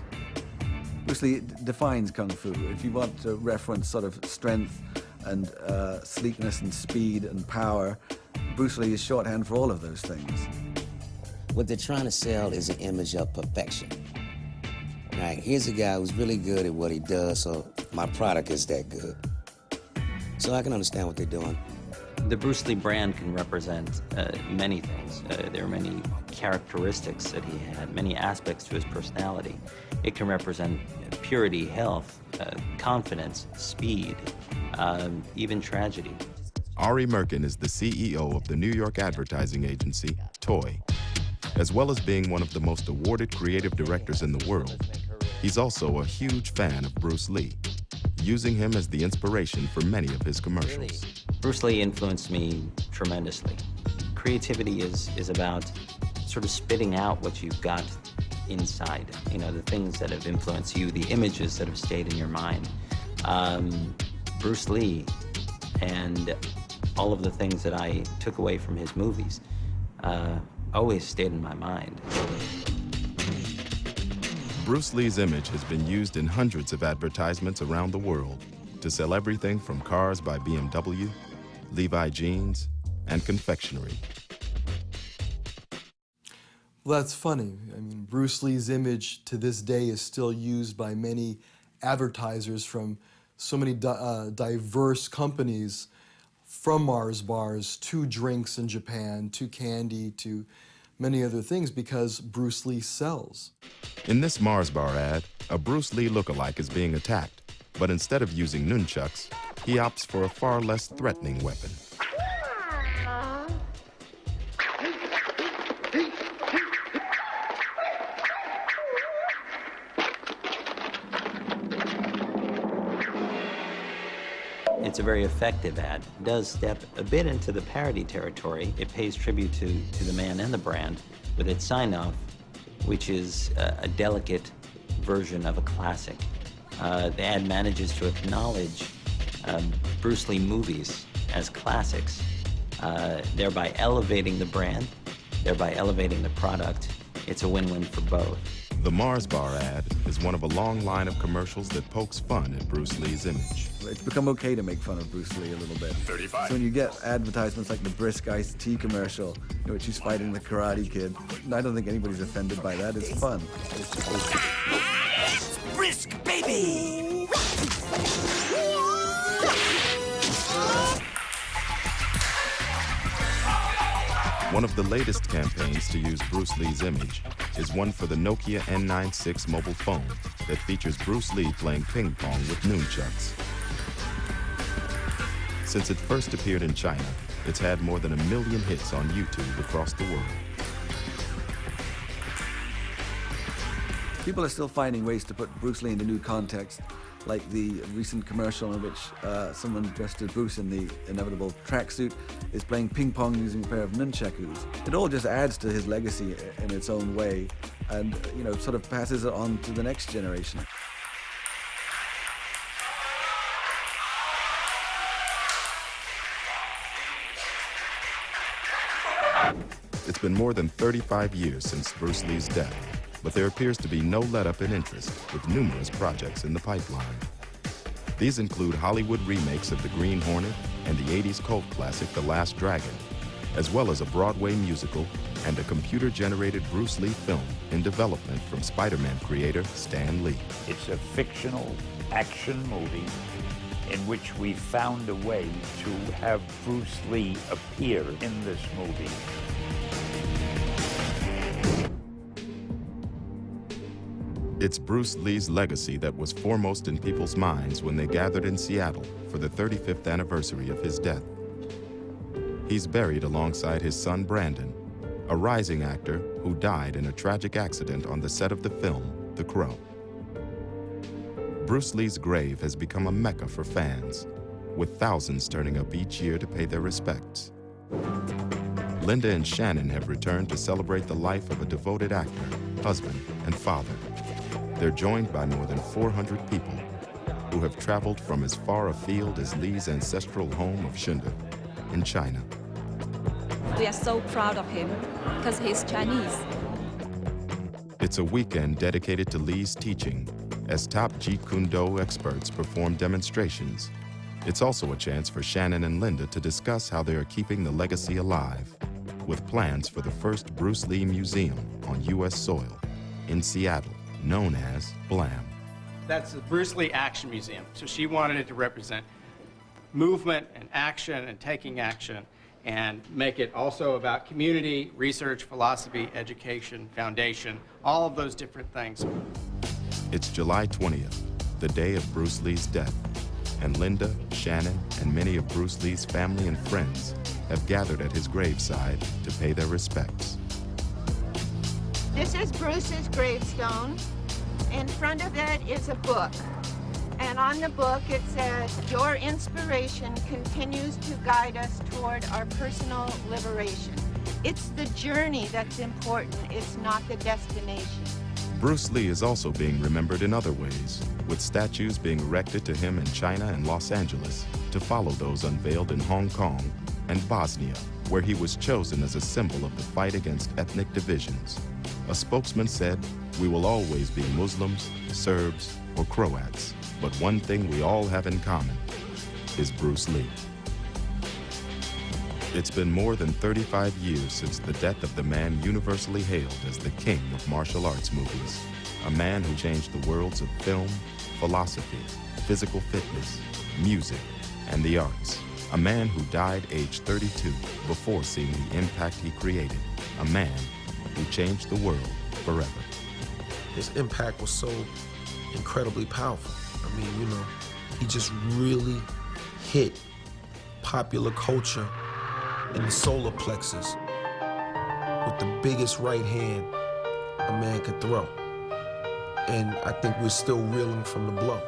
Bruce Lee defines Kung Fu. If you want to reference sort of strength and sleekness and speed and power, Bruce Lee is shorthand for all of those things. What they're trying to sell is an image of perfection. Right, here's a guy who's really good at what he does, so my product is that good. So I can understand what they're doing. The Bruce Lee brand can represent many things. There are many characteristics that he had, many aspects to his personality. It can represent purity, health, confidence, speed, even tragedy. Ari Merkin is the CEO of the New York advertising agency, Toy. As well as being one of the most awarded creative directors in the world, he's also a huge fan of Bruce Lee, using him as the inspiration for many of his commercials. Bruce Lee influenced me tremendously. Creativity is about sort of spitting out what you've got inside, you know, the things that have influenced you, the images that have stayed in your mind. Bruce Lee and all of the things that I took away from his movies always stayed in my mind. Bruce Lee's image has been used in hundreds of advertisements around the world to sell everything from cars by BMW, Levi jeans, and confectionery. Well, that's funny. I mean, Bruce Lee's image to this day is still used by many advertisers from so many diverse companies, from Mars bars to drinks in Japan to candy to many other things, because Bruce Lee sells. In this Mars bar ad, a Bruce Lee lookalike is being attacked, but instead of using nunchucks, he opts for a far less threatening weapon. It's a very effective ad. It does step a bit into the parody territory. It pays tribute to the man and the brand with its sign-off, which is a delicate version of a classic. The ad manages to acknowledge Bruce Lee movies as classics, thereby elevating the brand, thereby elevating the product. It's a win-win for both. The Mars bar ad is one of a long line of commercials that pokes fun at Bruce Lee's image. It's become okay to make fun of Bruce Lee a little bit. 35. So when you get advertisements like the Brisk Iced Tea commercial, in which he's fighting the Karate Kid, I don't think anybody's offended by that. It's fun. Brisk, baby! One of the latest campaigns to use Bruce Lee's image is one for the Nokia N96 mobile phone that features Bruce Lee playing ping pong with nunchucks. Since it first appeared in China, it's had more than 1 million hits on YouTube across the world. People are still finding ways to put Bruce Lee into new context, like the recent commercial in which someone dressed as Bruce in the inevitable tracksuit is playing ping pong using a pair of nunchakus. It all just adds to his legacy in its own way, and sort of passes it on to the next generation. It's been more than 35 years since Bruce Lee's death, but there appears to be no let-up in interest, with numerous projects in the pipeline. These include Hollywood remakes of The Green Hornet and the 80s cult classic The Last Dragon, as well as a Broadway musical and a computer-generated Bruce Lee film in development from Spider-Man creator Stan Lee. It's a fictional action movie in which we found a way to have Bruce Lee appear in this movie. It's Bruce Lee's legacy that was foremost in people's minds when they gathered in Seattle for the 35th anniversary of his death. He's buried alongside his son Brandon, a rising actor who died in a tragic accident on the set of the film The Crow. Bruce Lee's grave has become a mecca for fans, with thousands turning up each year to pay their respects. Linda and Shannon have returned to celebrate the life of a devoted actor, husband, and father. They're joined by more than 400 people who have traveled from as far afield as Lee's ancestral home of Shunde in China. We are so proud of him because he's Chinese. It's a weekend dedicated to Lee's teaching as top Jeet Kune Do experts perform demonstrations. It's also a chance for Shannon and Linda to discuss how they are keeping the legacy alive, with plans for the first Bruce Lee museum on U.S. soil in Seattle, known as BLAM. That's the Bruce Lee Action Museum. So she wanted it to represent movement and action and taking action, and make it also about community, research, philosophy, education, foundation, all of those different things. It's July 20th, the day of Bruce Lee's death, and Linda, Shannon, and many of Bruce Lee's family and friends have gathered at his graveside to pay their respects. This is Bruce's gravestone. In front of it is a book. And on the book it says, "Your inspiration continues to guide us toward our personal liberation." It's the journey that's important, it's not the destination. Bruce Lee is also being remembered in other ways, with statues being erected to him in China and Los Angeles to follow those unveiled in Hong Kong and Bosnia, where he was chosen as a symbol of the fight against ethnic divisions. A spokesman said, "We will always be Muslims, Serbs, or Croats, but one thing we all have in common is Bruce Lee." It's been more than 35 years since the death of the man universally hailed as the king of martial arts movies, a man who changed the worlds of film, philosophy, physical fitness, music, and the arts. A man who died aged 32 before seeing the impact he created. A man who changed the world forever. His impact was so incredibly powerful. I mean, you know, he just really hit popular culture in the solar plexus with the biggest right hand a man could throw. And I think we're still reeling from the blow.